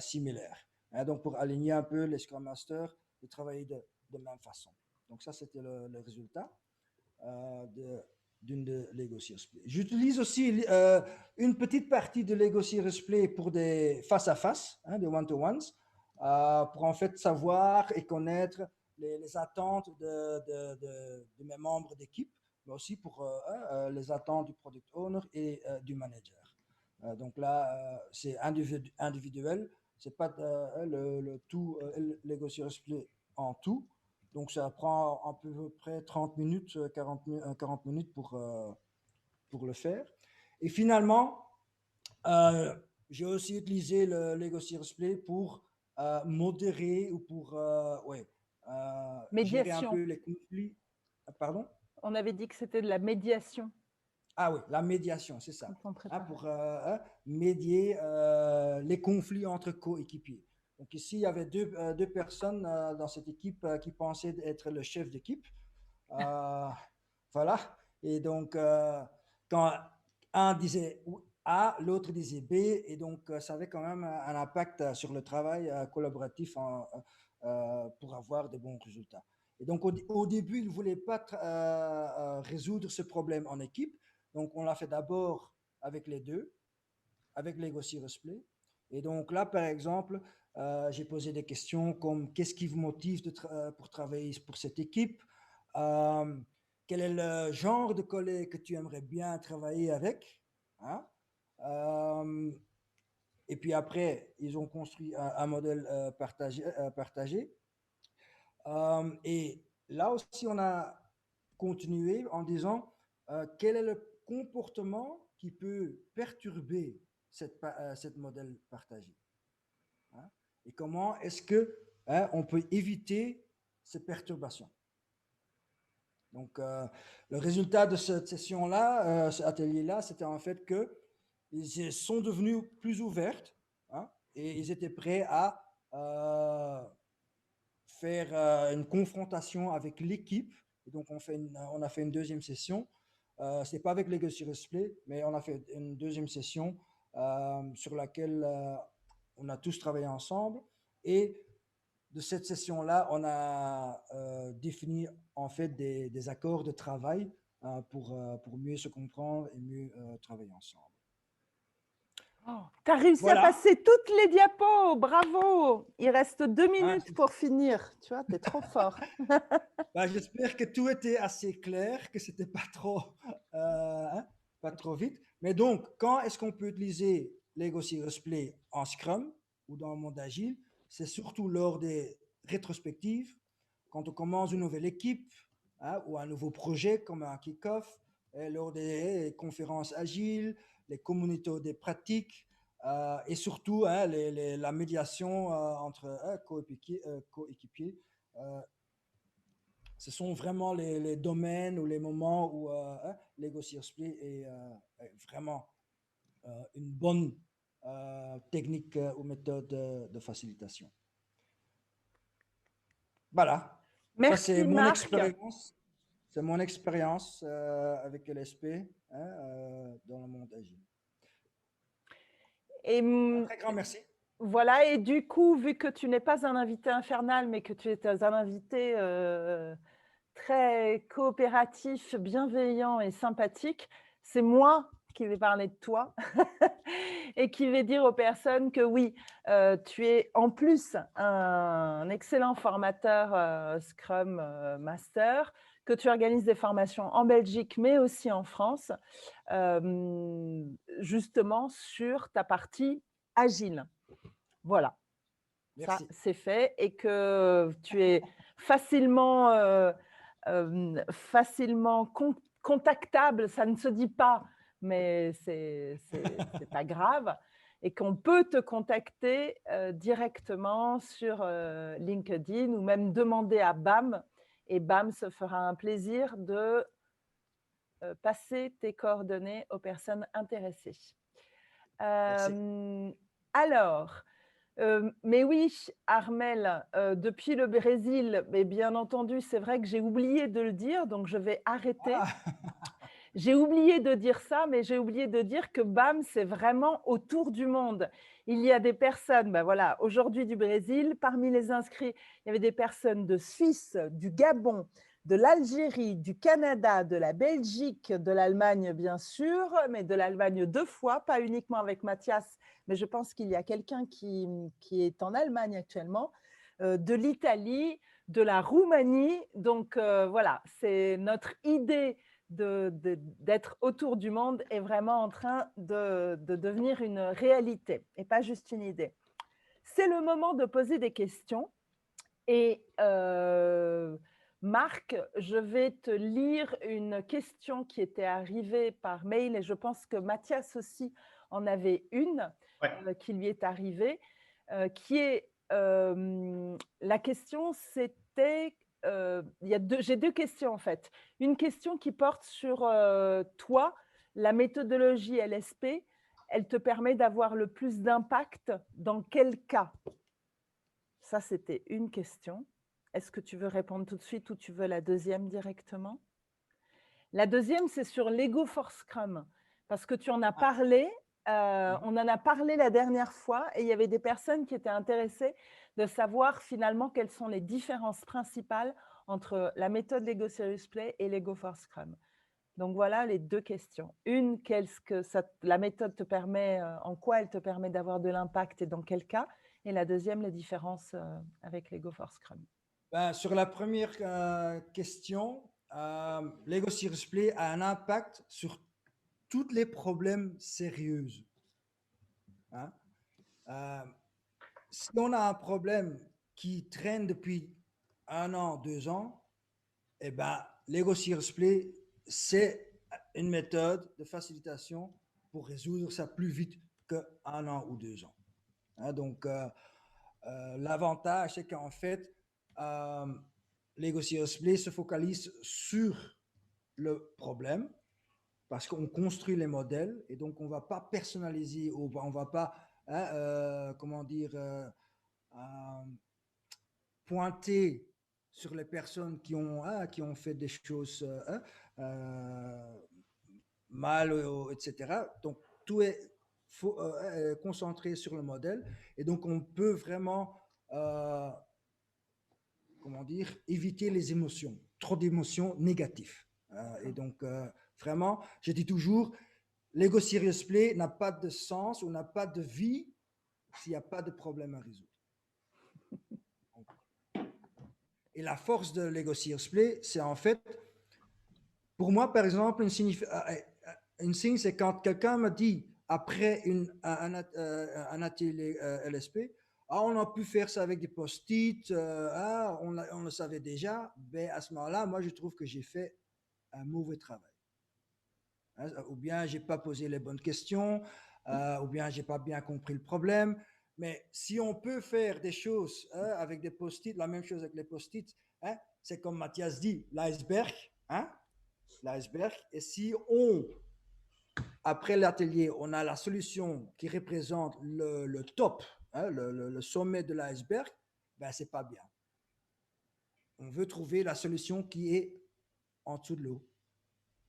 similaires. Hein, donc, pour aligner un peu les Scrum Masters de travailler de même façon. Donc, ça, c'était le résultat d'une de Lego Serious Play. J'utilise aussi une petite partie de Lego Serious Play pour des face-à-face, hein, des one-to-ones, pour en fait savoir et connaître les attentes de mes membres d'équipe, mais aussi pour les attentes du product owner et du manager. Donc là, c'est individuel, c'est pas le tout Lego Serious Play en tout. Donc, ça prend à peu près 30 minutes, 40 minutes pour le faire. Et finalement, j'ai aussi utilisé le Lego Serious Play pour modérer ou pour gérer un peu les conflits. Pardon? On avait dit que c'était de la médiation. Ah oui, la médiation, c'est ça. Pour médier les conflits entre coéquipiers. Donc ici, il y avait deux personnes dans cette équipe qui pensaient être le chef d'équipe. Voilà. Et donc, quand un disait A, l'autre disait B, et donc ça avait quand même un impact sur le travail collaboratif pour avoir de bons résultats. Et donc, au début, ils ne voulaient pas résoudre ce problème en équipe. Donc, on l'a fait d'abord avec les deux, avec Lego Serious Play. Et donc là, par exemple, j'ai posé des questions comme qu'est-ce qui vous motive pour travailler pour cette équipe? Quel est le genre de collègue que tu aimerais bien travailler avec? Hein? Et puis après, ils ont construit un modèle partagé. Et là aussi, on a continué en disant quel est le comportement qui peut perturber cette modèle partagé. Hein? Et comment est-ce que on peut éviter ces perturbations. Donc, le résultat de cette session-là, cet atelier-là, c'était en fait qu'ils sont devenus plus ouverts et ils étaient prêts à faire une confrontation avec l'équipe. Et donc, on a fait une deuxième session. Ce n'est pas avec Lego Serious Play, mais on a fait une deuxième session sur laquelle on a tous travaillé ensemble. Et de cette session-là, on a défini en fait des accords de travail pour mieux se comprendre et mieux travailler ensemble. Oh, tu as réussi à passer toutes les diapos, bravo! Il reste 2 minutes pour finir, tu vois, tu es trop fort. J'espère que tout était assez clair, que ce n'était pas trop vite. Mais donc, quand est-ce qu'on peut utiliser Lego Serious Play en Scrum ou dans le monde agile? C'est surtout lors des rétrospectives, quand on commence une nouvelle équipe ou un nouveau projet comme un kick-off, lors des conférences agiles, les communautés des pratiques et surtout la médiation entre coéquipiers. Ce sont vraiment les domaines ou les moments où Lego Serious Play est vraiment une bonne technique ou méthode de facilitation. Voilà. Merci, ça, c'est mon Marc. expérience. C'est mon expérience avec LSP dans le monde agile. Et Un très grand merci. voilà, et du coup, vu que tu n'es pas un invité infernal, mais que tu es un invité très coopératif, bienveillant et sympathique, c'est moi qui vais parler de toi et qui vais dire aux personnes que oui, tu es en plus un excellent formateur Scrum Master, que tu organises des formations en Belgique, mais aussi en France, justement sur ta partie agile. Voilà. Ça, Merci. c'est fait et que tu es facilement, facilement contactable, ça ne se dit pas, mais c'est pas grave et qu'on peut te contacter, directement sur, LinkedIn ou même demander à BAM et BAM se fera un plaisir de, passer tes coordonnées aux personnes intéressées. Merci. Alors, mais oui, Armel, depuis le Brésil, mais bien entendu, c'est vrai que j'ai oublié de le dire, donc je vais arrêter. Ah, J'ai oublié de dire ça, mais j'ai oublié de dire que BAM, c'est vraiment autour du monde. Il y a des personnes, ben voilà, aujourd'hui du Brésil, parmi les inscrits, il y avait des personnes de Suisse, du Gabon, de l'Algérie, du Canada, de la Belgique, de l'Allemagne, bien sûr, mais de l'Allemagne 2 fois, pas uniquement avec Mathias, mais je pense qu'il y a quelqu'un qui est en Allemagne actuellement, de l'Italie, de la Roumanie. Donc voilà, c'est notre idée d'être autour du monde est vraiment en train de devenir une réalité et pas juste une idée. C'est le moment de poser des questions. Et Marc, je vais te lire une question qui était arrivée par mail et je pense que Mathias aussi en avait une qui lui est arrivée, qui est la question, c'était j'ai deux questions en fait. Une question qui porte sur toi, la méthodologie LSP, elle te permet d'avoir le plus d'impact dans quel cas? Ça, c'était une question. Est-ce que tu veux répondre tout de suite ou tu veux la deuxième directement? La deuxième, c'est sur l'Ego for Scrum, parce que tu en as parlé, on en a parlé la dernière fois et il y avait des personnes qui étaient intéressées de savoir finalement quelles sont les différences principales entre la méthode Lego Serious Play et l'Ego for Scrum. Donc voilà les deux questions. Une, qu'est-ce que la méthode te permet, en quoi elle te permet d'avoir de l'impact et dans quel cas? Et la deuxième, les différences avec l'Ego for Scrum. ben, sur la première question, Lego Serious Play a un impact sur tous les problèmes sérieux. Hein? Si on a un problème qui traîne depuis 1 an, 2 ans, eh ben, Lego Serious Play, c'est une méthode de facilitation pour résoudre ça plus vite qu'1 an ou 2 ans. Hein, donc, l'avantage, c'est qu'en fait, Lego Serious Play se focalise sur le problème parce qu'on construit les modèles et donc on ne va pas personnaliser, on ne va pas, hein, comment dire, pointer sur les personnes qui ont fait des choses mal, etc. Donc, tout est concentré sur le modèle et donc on peut vraiment, comment dire, éviter les émotions, trop d'émotions négatives. Et donc, vraiment, je dis toujours, l'Ego Serious Play n'a pas de sens ou n'a pas de vie s'il n'y a pas de problème à résoudre. Et la force de Lego Serious Play, c'est en fait, pour moi, par exemple, une signe, c'est quand quelqu'un me dit, après un atelier LSP, ah, on a pu faire ça avec des post-it, on le savait déjà, ben, à ce moment-là, moi, je trouve que j'ai fait un mauvais travail. Hein, ou bien, je n'ai pas posé les bonnes questions, ou bien, je n'ai pas bien compris le problème. Mais si on peut faire des choses avec des post-it, la même chose avec les post-it, hein, c'est comme Mathias dit, l'iceberg, hein, l'iceberg. Et si après l'atelier, on a la solution qui représente le top, hein, le sommet de l'iceberg, ben c'est pas bien. On veut trouver la solution qui est en dessous de l'eau,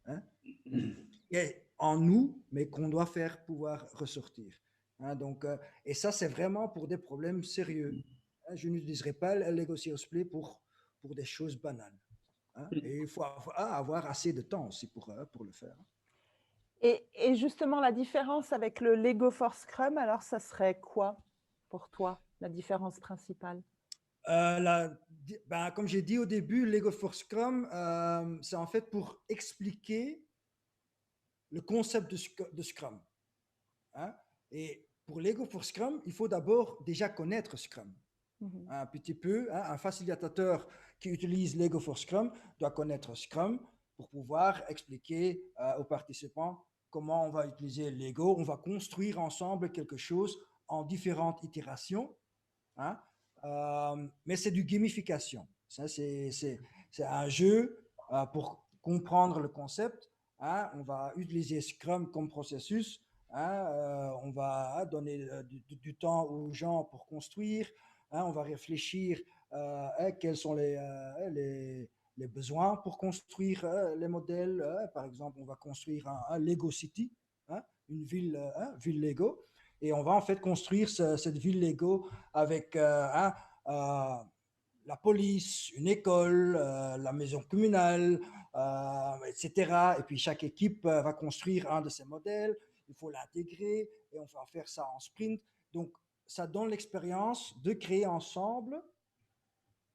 hein, qui est en nous, mais qu'on doit faire pouvoir ressortir. Hein, donc, et ça, c'est vraiment pour des problèmes sérieux. Hein, je n'utiliserai pas le Lego Serious Play pour des choses banales. Hein, et il faut avoir assez de temps aussi pour le faire. Et justement, la différence avec le Lego for Scrum, alors ça serait quoi pour toi, la différence principale? Comme j'ai dit au début, Lego for Scrum, c'est en fait pour expliquer le concept de Scrum. Hein. Et pour Lego for Scrum, il faut d'abord déjà connaître Scrum. Un petit peu, hein, un facilitateur qui utilise Lego for Scrum doit connaître Scrum pour pouvoir expliquer aux participants comment on va utiliser Lego. On va construire ensemble quelque chose en différentes itérations. Hein. Mais c'est du gamification. Ça, c'est un jeu pour comprendre le concept. Hein. On va utiliser Scrum comme processus. Hein. On va donner du temps aux gens pour construire. Hein. On va réfléchir quels sont les besoins pour construire les modèles. Par exemple, on va construire un Lego City, hein, une ville Lego. Et on va en fait construire cette ville Lego avec la police, une école, la maison communale, etc. Et puis chaque équipe va construire un de ces modèles. Il faut l'intégrer et on va faire ça en sprint. Donc, ça donne l'expérience de créer ensemble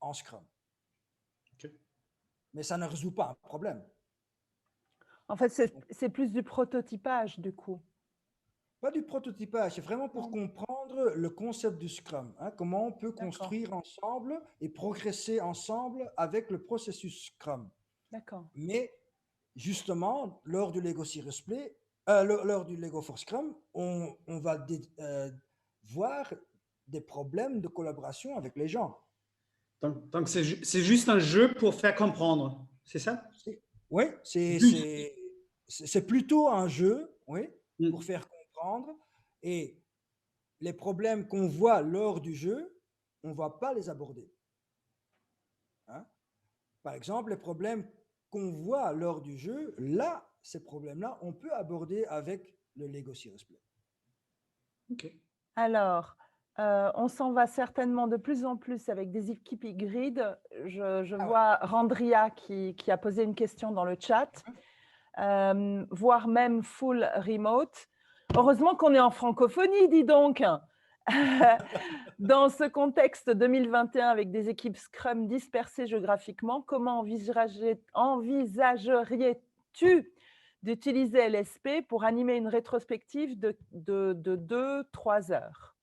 en Scrum. Okay. Mais ça ne résout pas un problème. En fait, c'est plus du prototypage, du coup. Pas du prototypage, c'est vraiment pour comprendre le concept du Scrum. Hein, comment on peut construire ensemble et progresser ensemble avec le processus Scrum. D'accord. Mais justement, lors du Lego Serious Play, lors du Lego for Scrum, on va voir des problèmes de collaboration avec les gens. Donc c'est juste un jeu pour faire comprendre, c'est ça? Oui, c'est plutôt un jeu, oui, pour faire comprendre. Et les problèmes qu'on voit lors du jeu, on ne va pas les aborder. Hein? Par exemple, les problèmes qu'on voit lors du jeu, là, ces problèmes-là, on peut aborder avec le Lego Serious Play. Ok. Alors, on s'en va certainement de plus en plus avec des équipes hybrides. Je vois Randria qui a posé une question dans le chat, voire même full remote. Heureusement qu'on est en francophonie, dis donc. Dans ce contexte 2021 avec des équipes Scrum dispersées géographiquement, comment envisagerais-tu d'utiliser LSP pour animer une rétrospective de 2-3 heures?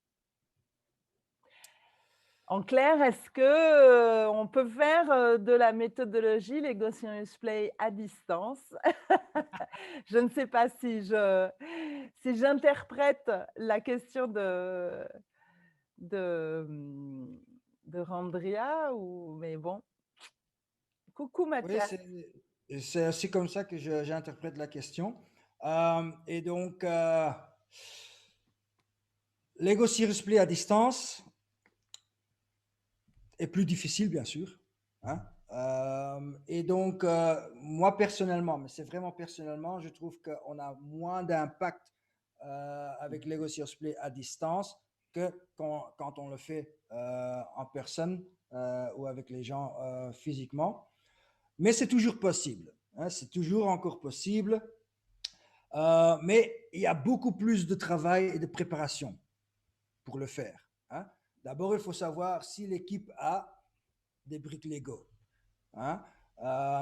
En clair, est-ce que on peut faire de la méthodologie Lego Serious Play à distance? Je ne sais pas si j'interprète la question de Randria, mais bon. Coucou Mathias. Oui, c'est aussi comme ça que j'interprète la question. Et donc, Lego Serious Play à distance est plus difficile, bien sûr. Hein. Et donc, moi personnellement, mais c'est vraiment personnellement, je trouve qu'on a moins d'impact avec Lego Serious Play à distance que quand on le fait en personne ou avec les gens physiquement. Mais c'est toujours possible. Hein, c'est toujours encore possible. Mais il y a beaucoup plus de travail et de préparation pour le faire. Hein. D'abord, il faut savoir si l'équipe a des briques Lego. Hein.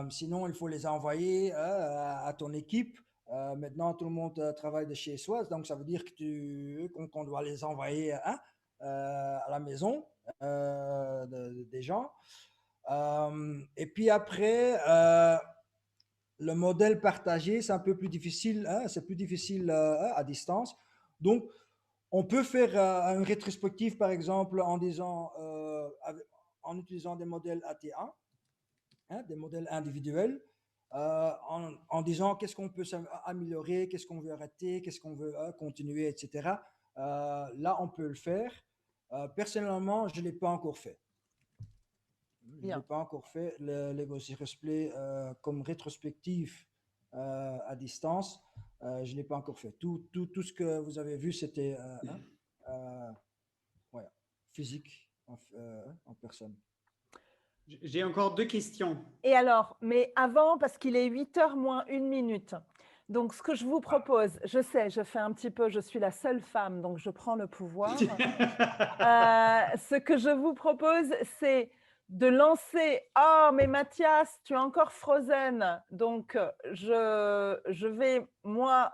Sinon, il faut les envoyer à ton équipe. Maintenant, tout le monde travaille de chez soi, donc ça veut dire qu'on doit les envoyer à la maison des gens. Et puis après, le modèle partagé, c'est un peu plus difficile, hein, c'est plus difficile à distance. Donc, on peut faire une rétrospective, par exemple, en utilisant des modèles AT1, hein, des modèles individuels, en disant qu'est-ce qu'on peut améliorer, qu'est-ce qu'on veut arrêter, qu'est-ce qu'on veut continuer, etc. Là, on peut le faire. Personnellement, je ne l'ai pas encore fait. Je n'ai pas encore fait le Lego Serious Play comme rétrospective à distance. Je ne l'ai pas encore fait. Tout ce que vous avez vu, c'était ouais, physique en personne. J'ai encore 2 questions. Et alors, mais avant, parce qu'il est 8h moins 1 minute. Donc, ce que je vous propose, je sais, je fais un petit peu, je suis la seule femme, donc je prends le pouvoir. Ce que je vous propose, c'est de lancer. Oh, mais Mathias, tu es encore Frozen. Donc, je vais, moi,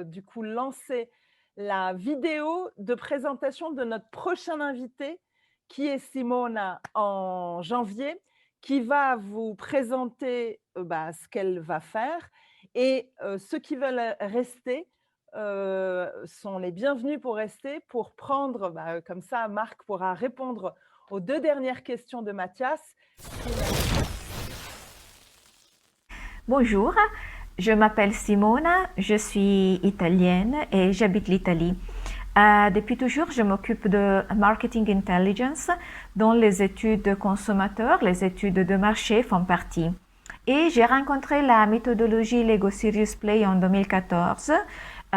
du coup, lancer la vidéo de présentation de notre prochain invité, qui est Simona en janvier, qui va vous présenter ce qu'elle va faire. Et ceux qui veulent rester sont les bienvenus pour rester, pour prendre, comme ça, Marc pourra répondre aux 2 dernières questions de Mathias. Bonjour, je m'appelle Simona, je suis italienne et j'habite l'Italie. Depuis toujours, je m'occupe de marketing intelligence dont les études consommateurs, les études de marché font partie. Et j'ai rencontré la méthodologie Lego Serious Play en 2014.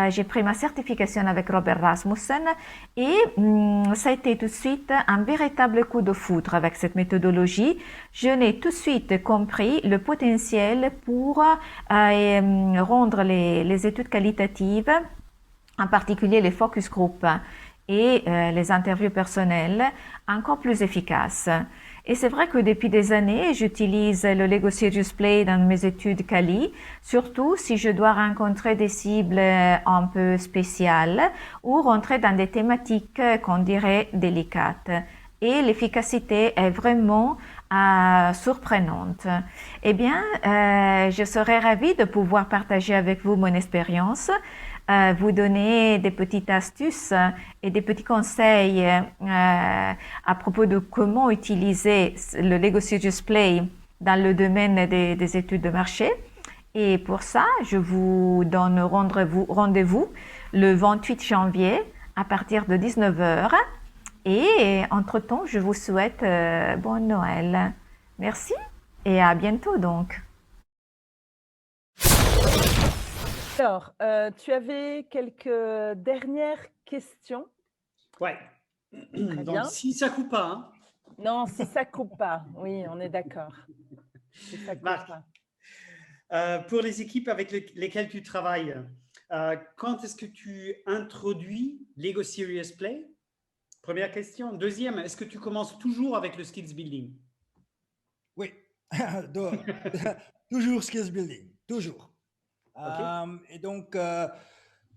J'ai pris ma certification avec Robert Rasmussen et ça a été tout de suite un véritable coup de foudre avec cette méthodologie. Je n'ai tout de suite compris le potentiel pour rendre les études qualitatives, en particulier les focus group et les interviews personnelles, encore plus efficaces. Et c'est vrai que depuis des années, j'utilise le Lego Serious Play dans mes études Cali, surtout si je dois rencontrer des cibles un peu spéciales ou rentrer dans des thématiques qu'on dirait délicates. Et l'efficacité est vraiment surprenante. Eh bien, je serais ravie de pouvoir partager avec vous mon expérience, vous donner des petites astuces et des petits conseils à propos de comment utiliser le Lego Serious Play dans le domaine des études de marché. Et pour ça, je vous donne rendez-vous le 28 janvier à partir de 19h. Et entre-temps, je vous souhaite bon Noël. Merci et à bientôt donc. Alors, tu avais quelques dernières questions. Ouais. Très Donc, bien. si ça coupe pas, hein. Non, si ça coupe pas. Oui, on est d'accord. Si ça coupe Marc, pas. pour les équipes avec lesquelles tu travailles, quand est-ce que tu introduis Lego Serious Play? Première question. Deuxième, est-ce que tu commences toujours avec le skills building? Oui, toujours skills building, toujours. Ok. Et donc, quand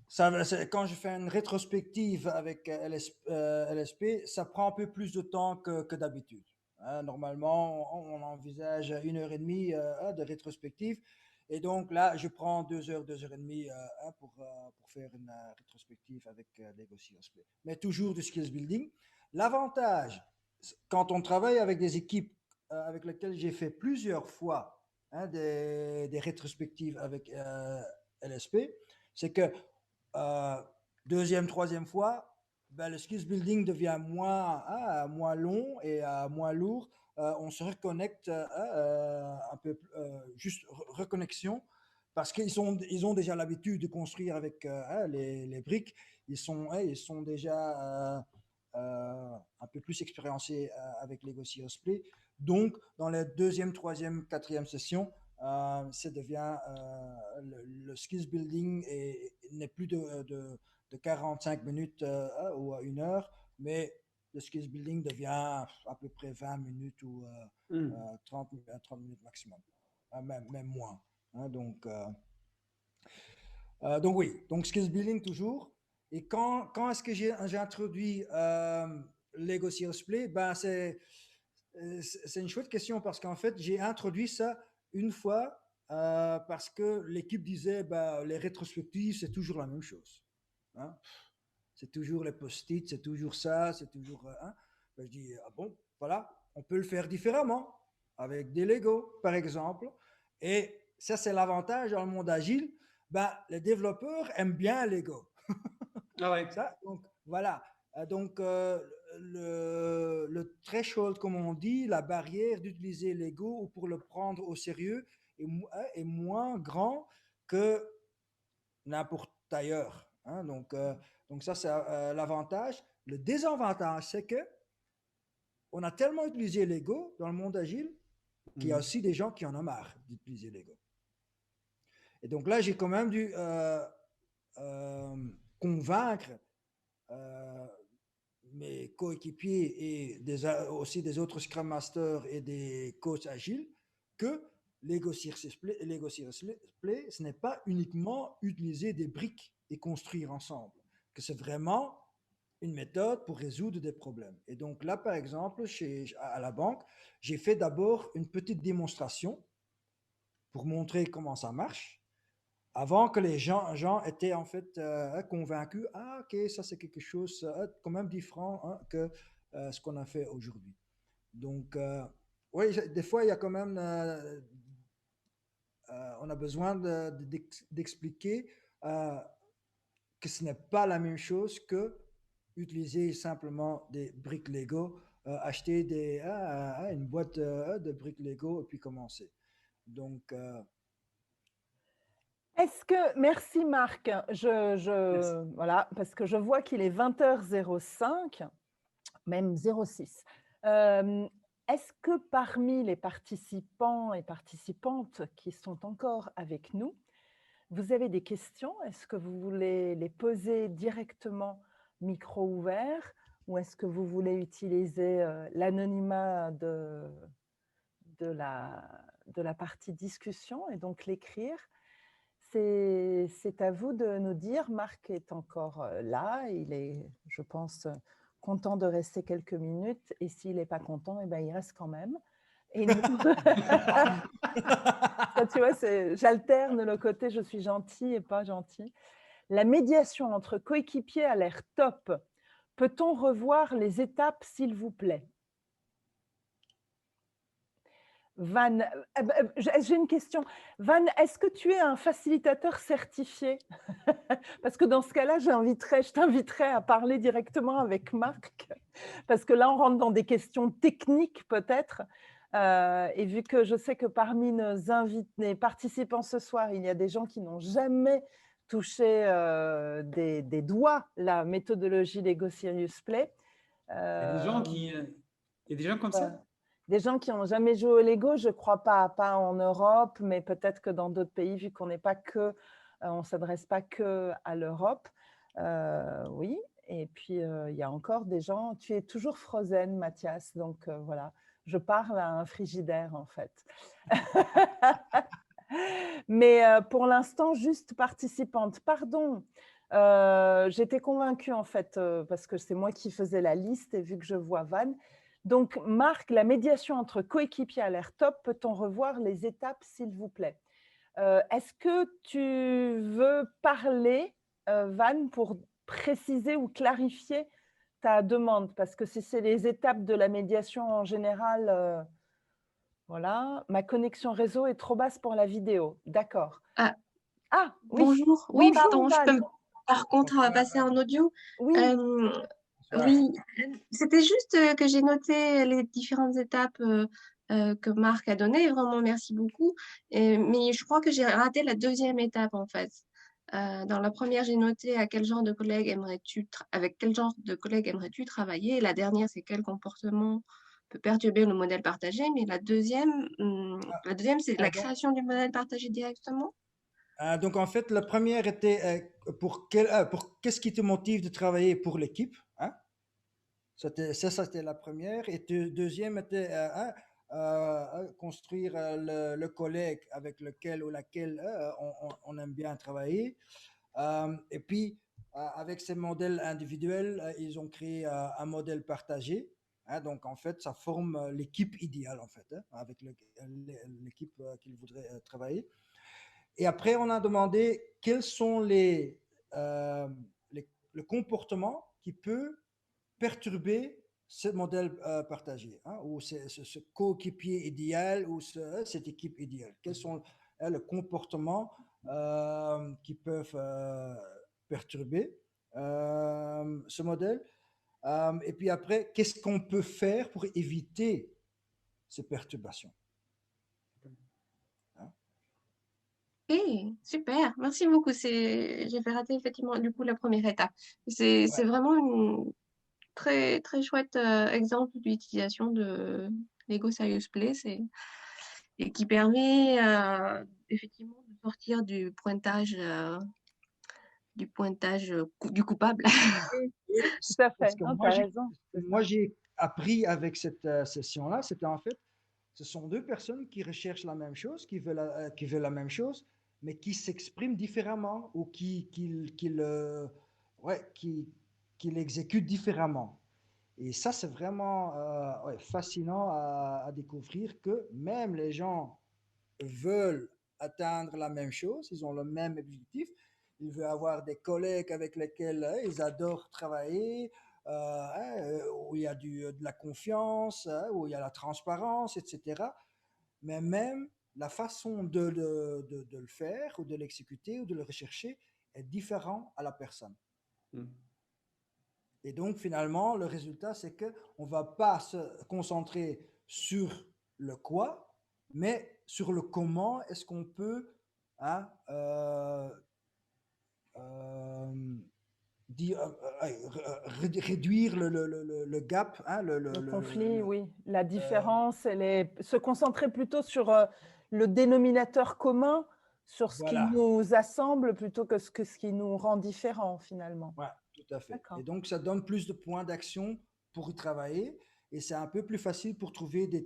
je fais une rétrospective avec LSP, ça prend un peu plus de temps que d'habitude. Normalement, on envisage 1h30 de rétrospective. Et donc là, je prends 2 heures, 2h30 pour faire une rétrospective avec Lego Serious Play. Mais toujours du skills building. L'avantage, quand on travaille avec des équipes avec lesquelles j'ai fait plusieurs fois des rétrospectives avec LSP, c'est que deuxième, troisième fois, le skills building devient moins long et moins lourd. On se reconnecte un peu, juste reconnexion, parce qu'ils ont déjà l'habitude de construire avec les briques. Ils sont déjà un peu plus expérimentés avec Lego Serious Play. Donc, dans la deuxième, troisième, quatrième session, ça devient le skills building n'est plus de 45 minutes ou 1 heure, mais le skills building devient à peu près 20 minutes ou 30 minutes maximum, même moins. Donc oui, donc skills building toujours. Et quand est-ce que j'ai introduit Lego Serious Play? C'est une chouette question parce qu'en fait, j'ai introduit ça une fois parce que l'équipe disait les rétrospectives, c'est toujours la même chose. Hein? C'est toujours les post-it, c'est toujours ça, c'est toujours. Je dis, ah bon, voilà, on peut le faire différemment avec des Lego, par exemple. Et ça, c'est l'avantage dans le monde agile. Les développeurs aiment bien Lego. Ah ouais. Ça, donc, voilà. Donc, le threshold, comme on dit, la barrière d'utiliser Lego ou pour le prendre au sérieux est moins grand que n'importe ailleurs. Hein. Donc ça, c'est l'avantage. Le désavantage, c'est que on a tellement utilisé l'ego dans le monde agile qu'il y a aussi des gens qui en ont marre d'utiliser l'ego. Et donc là, j'ai quand même dû convaincre mes coéquipiers et aussi des autres Scrum Masters et des coachs agiles que l'Ego Cirrus Play, ce n'est pas uniquement utiliser des briques et construire ensemble, que c'est vraiment une méthode pour résoudre des problèmes. Et donc là, par exemple, à la banque, j'ai fait d'abord une petite démonstration pour montrer comment ça marche, avant que les gens étaient en fait convaincus, ah ok, ça c'est quelque chose quand même différent hein, que ce qu'on a fait aujourd'hui. Donc, oui, des fois, il y a quand même, on a besoin d'expliquer que ce n'est pas la même chose que utiliser simplement des briques Lego, acheter une boîte de briques Lego et puis commencer. Donc, est-ce que, merci Marc, voilà, parce que je vois qu'il est 20h05, même 06. Est-ce que parmi les participants et participantes qui sont encore avec nous, vous avez des questions? Est-ce que vous voulez les poser directement micro ouvert ou est-ce que vous voulez utiliser l'anonymat de la partie discussion et donc l'écrire? C'est à vous de nous dire. Marc est encore là. Il est, je pense, content de rester quelques minutes. Et s'il n'est pas content, eh ben, il reste quand même. Et nous... Ça, tu vois, j'alterne le côté je suis gentil et pas gentil. La médiation entre coéquipiers a l'air top. Peut-on revoir les étapes, s'il vous plaît? Van, j'ai une question. Van, est-ce que tu es un facilitateur certifié? Parce que dans ce cas-là, je t'inviterai à parler directement avec Marc, parce que là, on rentre dans des questions techniques peut-être. Et vu que je sais que parmi les participants ce soir, il y a des gens qui n'ont jamais touché des doigts la méthodologie Lego Serious Play. Il y a des gens comme ça? Des gens qui n'ont jamais joué au Lego, je ne crois pas en Europe, mais peut-être que dans d'autres pays, vu qu'on n'est pas que, on ne s'adresse pas que à l'Europe. Oui, et puis il y a encore des gens, tu es toujours frozen, Mathias, donc voilà, je parle à un frigidaire en fait. Mais pour l'instant, juste participante. Pardon, j'étais convaincue en fait, parce que c'est moi qui faisais la liste et vu que je vois Van. Donc, Marc, la médiation entre coéquipiers a l'air top. Peut-on revoir les étapes, s'il vous plaît? Est-ce que tu veux parler, Van, pour préciser ou clarifier ta demande? Parce que si c'est les étapes de la médiation en général, voilà. Ma connexion réseau est trop basse pour la vidéo. D'accord. Ah, oui. Bonjour. Oui, Bonjour, pardon, je Van. peux par contre passer en audio? Oui. Oui, c'était juste que j'ai noté les différentes étapes que Marc a données. Vraiment, merci beaucoup. Mais je crois que j'ai raté la deuxième étape, en fait. Dans la première, j'ai noté avec quel genre de collègue aimerais-tu travailler. Et la dernière, c'est quel comportement peut perturber le modèle partagé. Mais la deuxième, c'est la création du modèle partagé directement. Donc, en fait, la première était pour qu'est-ce qui te motive de travailler pour l'équipe, hein? C'était la première. Et deuxième était construire le collègue avec lequel ou laquelle on aime bien travailler. Et puis, avec ces modèles individuels, ils ont créé un modèle partagé. Hein, donc, en fait, ça forme l'équipe idéale, en fait, hein, avec l'équipe qu'ils voudraient travailler. Et après, on a demandé quels sont le comportement qui peut perturber ce modèle partagé, hein, ou ce coéquipier idéal ou cette équipe idéale. Quels sont le comportements qui peuvent perturber ce modèle. Et puis après, qu'est-ce qu'on peut faire pour éviter ces perturbations? Ok, super. Merci beaucoup. J'avais raté effectivement du coup la première étape. C'est Ouais. vraiment une très très chouette exemple d'utilisation de Lego Serious Play. Et qui permet effectivement de sortir du coupable. Et Tout à parce fait. que Non, tu as raison. C'est ça. j'ai appris avec cette session-là, c'était en fait, ce sont deux personnes qui recherchent la même chose, qui veulent la même chose, mais qui s'expriment différemment ou ouais, qui l'exécutent différemment. Et ça, c'est vraiment ouais, fascinant à découvrir que même les gens veulent atteindre la même chose, ils ont le même objectif, ils veulent avoir des collègues avec lesquels ils adorent travailler, où il y a de la confiance, où il y a la transparence, etc. Mais même la façon de le faire ou de l'exécuter ou de le rechercher est différente à la personne. Mm. Et donc, finalement, le résultat, c'est qu'on ne va pas se concentrer sur le quoi, mais sur le comment est-ce qu'on peut hein, euh, réduire le gap. Hein, Le conflit, oui. La euh, différence, se concentrer plutôt sur le dénominateur commun, sur ce qui voilà, nous assemble plutôt que ce qui nous rend différents finalement. ouais, tout à fait. D'accord. Et donc, ça donne plus de points d'action pour y travailler et c'est un peu plus facile pour trouver des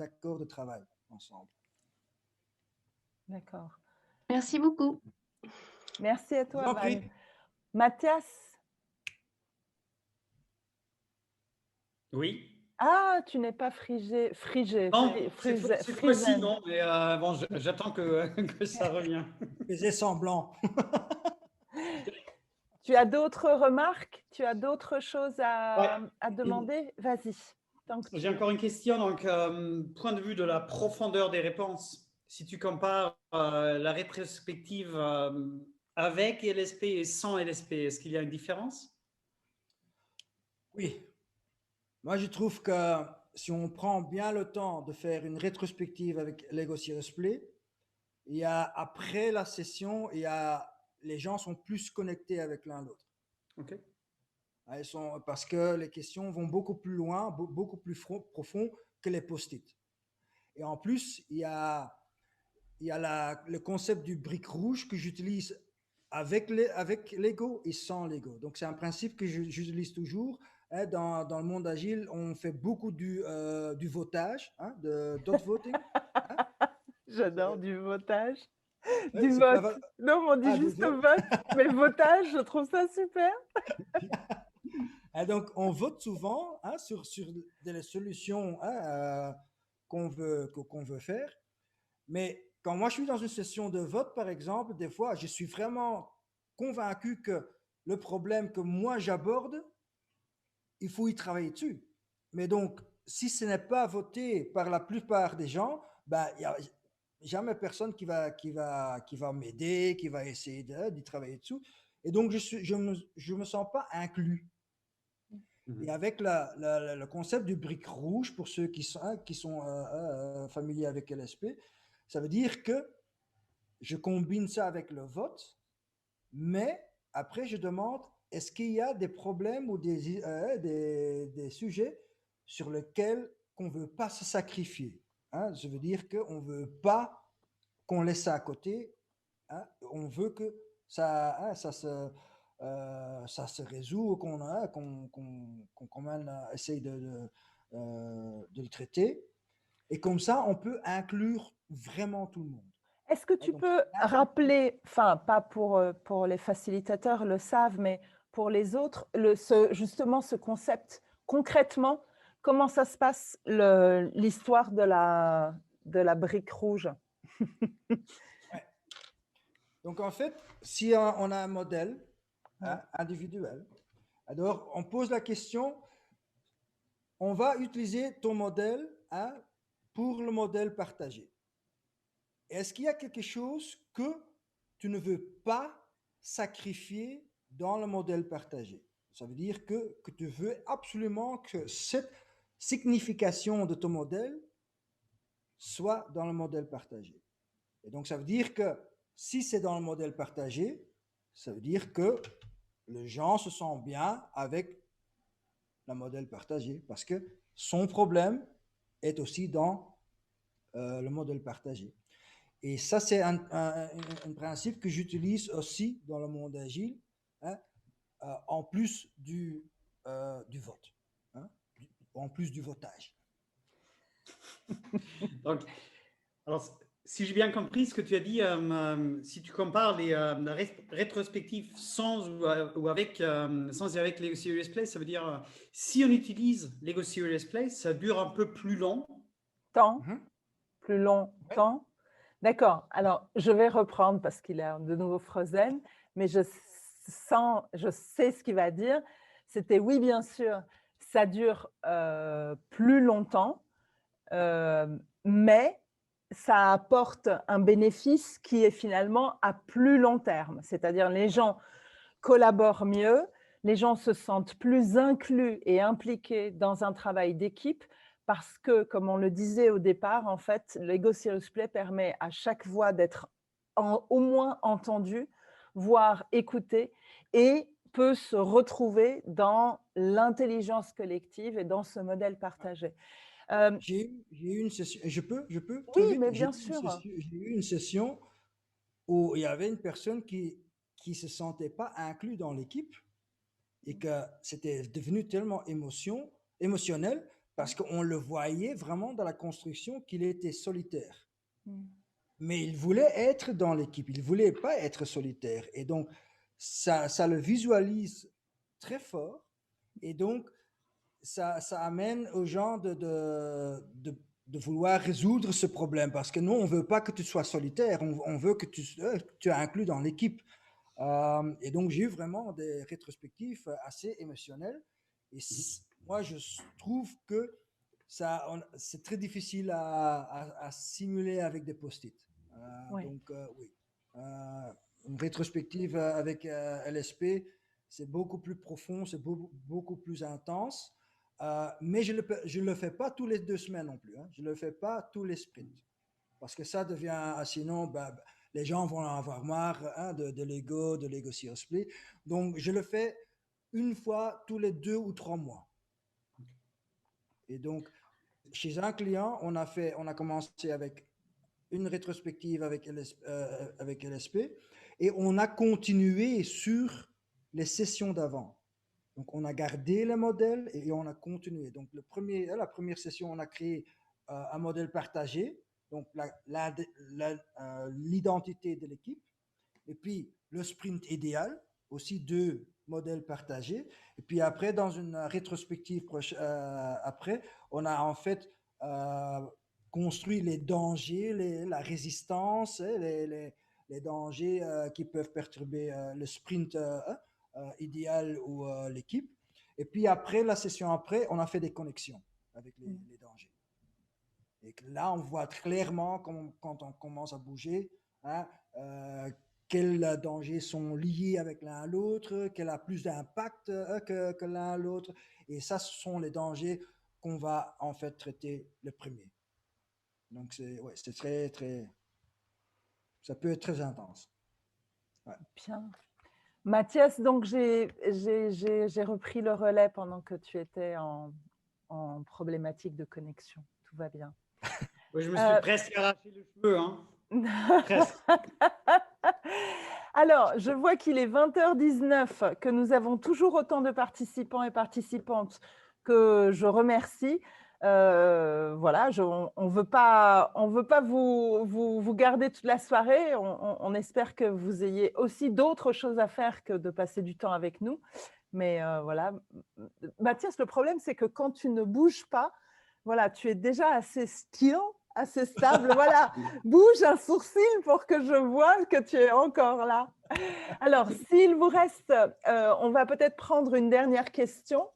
accords de travail ensemble. D'accord. Merci beaucoup. Merci à Je vous toi, en Van. prie. Mathias. Oui. Ah, tu n'es pas frigé. Non, cette fois-ci, Friesen. non, mais bon, j'attends que ça revienne. Faisais semblant. Tu as d'autres remarques? Tu as d'autres choses Ouais. à demander? Vas-y. J'ai encore une question. Donc, point de vue de la profondeur des réponses, si tu compares la rétrospective avec LSP et sans LSP, est-ce qu'il y a une différence? Oui, moi je trouve que si on prend bien le temps de faire une rétrospective avec Lego Serious Play, il y a après la session, les gens sont plus connectés avec l'un l'autre. Ok. Parce que les questions vont beaucoup plus loin, beaucoup plus profond que les post-it. Et en plus, il y a le concept du brique rouge que j'utilise avec Lego et sans Lego. Donc c'est un principe que j'utilise toujours. Hein, dans le monde agile, on fait beaucoup du votage, hein, de dot voting. Hein. J'adore du votage. Ouais, Du c'est vote. pas... Non, on dit Ah, du juste vote. vote, mais votage, je trouve ça super. Et donc, on vote souvent hein, sur des solutions hein, qu'on veut faire. Mais quand moi je suis dans une session de vote, par exemple, des fois, je suis vraiment convaincu que le problème que moi j'aborde, il faut y travailler dessus. Mais donc, si ce n'est pas voté par la plupart des gens, ben, il n'y a jamais personne qui va m'aider, qui va essayer d'y travailler dessus. Et donc, je me sens pas inclus. Et avec le concept du brique rouge, pour ceux qui sont familiers avec LSP, ça veut dire que je combine ça avec le vote, mais après je demande est-ce qu'il y a des problèmes ou des sujets sur lesquels qu'on ne veut pas se sacrifier. Hein? Ça veut dire qu'on ne veut pas qu'on laisse ça à côté. Hein? On veut que ça se résout, qu'on quand même essaye de le traiter. Et comme ça, on peut inclure vraiment tout le monde. Est-ce que tu Donc, peux rappeler, enfin, pas pour les facilitateurs le savent, mais pour les autres, justement ce concept, concrètement, comment ça se passe, l'histoire de la brique rouge? ouais. Donc, en fait, si on a un modèle hein, individuel, alors on pose la question, on va utiliser ton modèle hein, pour le modèle partagé. Est-ce qu'il y a quelque chose que tu ne veux pas sacrifier dans le modèle partagé? Ça veut dire que tu veux absolument que cette signification de ton modèle soit dans le modèle partagé. Et donc, ça veut dire que si c'est dans le modèle partagé, ça veut dire que les gens se sentent bien avec le modèle partagé parce que son problème est aussi dans le modèle partagé. Et ça, c'est un principe que j'utilise aussi dans le monde agile, hein, en plus du vote, hein, en plus du votage. Donc, alors, si j'ai bien compris ce que tu as dit, si tu compares les rétrospectives sans ou avec, sans et avec Lego Serious Play, ça veut dire si on utilise Lego Serious Play, ça dure un peu plus longtemps. Plus longtemps. D'accord. Alors, je vais reprendre parce qu'il est de nouveau frozen, mais je sais ce qu'il va dire. C'était oui, bien sûr, ça dure plus longtemps, mais ça apporte un bénéfice qui est finalement à plus long terme. C'est-à-dire les gens collaborent mieux, les gens se sentent plus inclus et impliqués dans un travail d'équipe parce que, comme on le disait au départ, en fait, Lego Serious Play permet à chaque voix d'être au moins entendue, voire écoutée, et peut se retrouver dans l'intelligence collective et dans ce modèle partagé. J'ai eu une session, je peux Oui, vite, mais bien sûr. j'ai eu une session où il y avait une personne qui se sentait pas inclus dans l'équipe et que c'était devenu tellement émotionnel parce qu'on le voyait vraiment dans la construction qu'il était solitaire. Mais il voulait être dans l'équipe, il voulait pas être solitaire. Et donc, ça le visualise très fort. Et donc, ça amène aux gens de vouloir résoudre ce problème parce que nous, on veut pas que tu sois solitaire, on veut que tu es inclus dans l'équipe. Et donc, j'ai eu vraiment des rétrospectives assez émotionnelles. Et moi, je trouve que c'est très difficile à simuler avec des post-it. Oui. Donc, oui. Une rétrospective avec LSP, c'est beaucoup plus profond, c'est beaucoup plus intense. Mais je ne le fais pas tous les 2 semaines non plus. Hein. Je ne le fais pas tous les sprints. Parce que ça devient, sinon, les gens vont en avoir marre de Lego Serious Play. Donc, je le fais une fois tous les 2 ou 3 mois. Et donc, chez un client, on a commencé avec une rétrospective avec LSP et on a continué sur les sessions d'avant. Donc, on a gardé le modèle et on a continué. Donc, la première session, on a créé un modèle partagé, donc l'identité de l'équipe. Et puis, le sprint idéal, aussi 2 modèles partagés. Et puis après, dans une rétrospective après, on a en fait construit les dangers, la résistance, les dangers qui peuvent perturber le sprint idéal ou l'équipe. Et puis après, la session après, on a fait des connexions avec les dangers. Et là, on voit clairement quand on commence à bouger, hein, quels dangers sont liés avec l'un à l'autre, quel a plus d'impact que l'un à l'autre. Et ça, ce sont les dangers qu'on va en fait traiter le premier. Donc, c'est très, très... Ça peut être très intense. Ouais. Bien. Mathias, donc j'ai repris le relais pendant que tu étais en problématique de connexion. Tout va bien. Oui, je me suis presque arraché les cheveux. Hein. Presque. Alors, je vois qu'il est 20h19, que nous avons toujours autant de participants et participantes que je remercie. Voilà, on veut pas vous garder toute la soirée. On espère que vous ayez aussi d'autres choses à faire que de passer du temps avec nous. Mais voilà, Mathias, le problème, c'est que quand tu ne bouges pas, voilà, tu es déjà assez still, assez stable. Voilà, bouge un sourcil pour que je voie que tu es encore là. Alors, s'il vous reste, on va peut-être prendre une dernière question.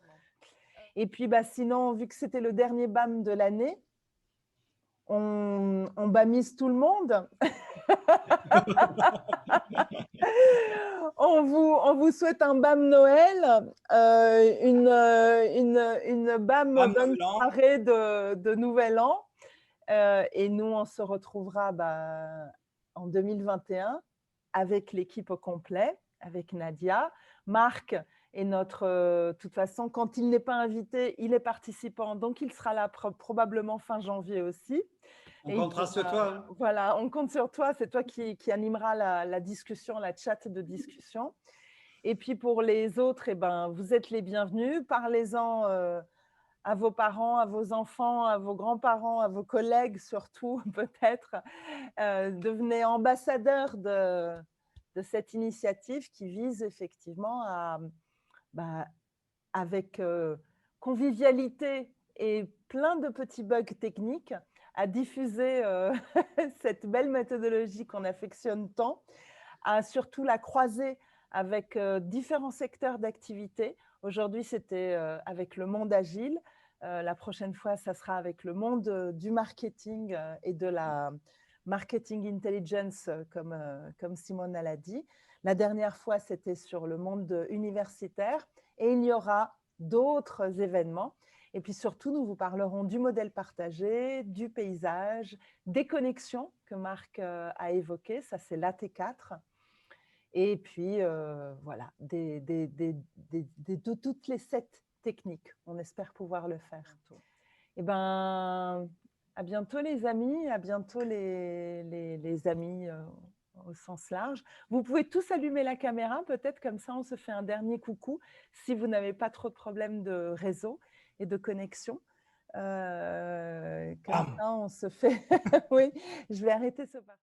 Et puis, sinon, vu que c'était le dernier BAM de l'année, on BAMise tout le monde. On vous souhaite un BAM Noël, une BAM bonne soirée de Nouvel An. Et nous, on se retrouvera en 2021 avec l'équipe au complet, avec Nadia. Marc est de toute façon, quand il n'est pas invité, il est participant, donc il sera là probablement fin janvier aussi. On comptera sur toi. Hein. Voilà, on compte sur toi, c'est toi qui animera la discussion, la chat de discussion. Et puis pour les autres, eh ben, vous êtes les bienvenus, parlez-en à vos parents, à vos enfants, à vos grands-parents, à vos collègues surtout peut-être. Devenez ambassadeurs de cette initiative qui vise effectivement à, avec convivialité et plein de petits bugs techniques, à diffuser cette belle méthodologie qu'on affectionne tant, à surtout la croiser avec différents secteurs d'activité. Aujourd'hui, c'était avec le monde agile. La prochaine fois, ça sera avec le monde du marketing et de la marketing intelligence, comme Simone l'a dit. La dernière fois, c'était sur le monde universitaire et il y aura d'autres événements. Et puis surtout, nous vous parlerons du modèle partagé, du paysage, des connexions que Marc a évoquées, ça c'est l'AT4. Et puis, voilà, de toutes les 7 techniques. On espère pouvoir le faire. Et ben, à bientôt les amis, à bientôt les amis au sens large. Vous pouvez tous allumer la caméra, peut-être comme ça on se fait un dernier coucou si vous n'avez pas trop de problèmes de réseau et de connexion. Comme ça on se fait… Oui, je vais arrêter ce partage.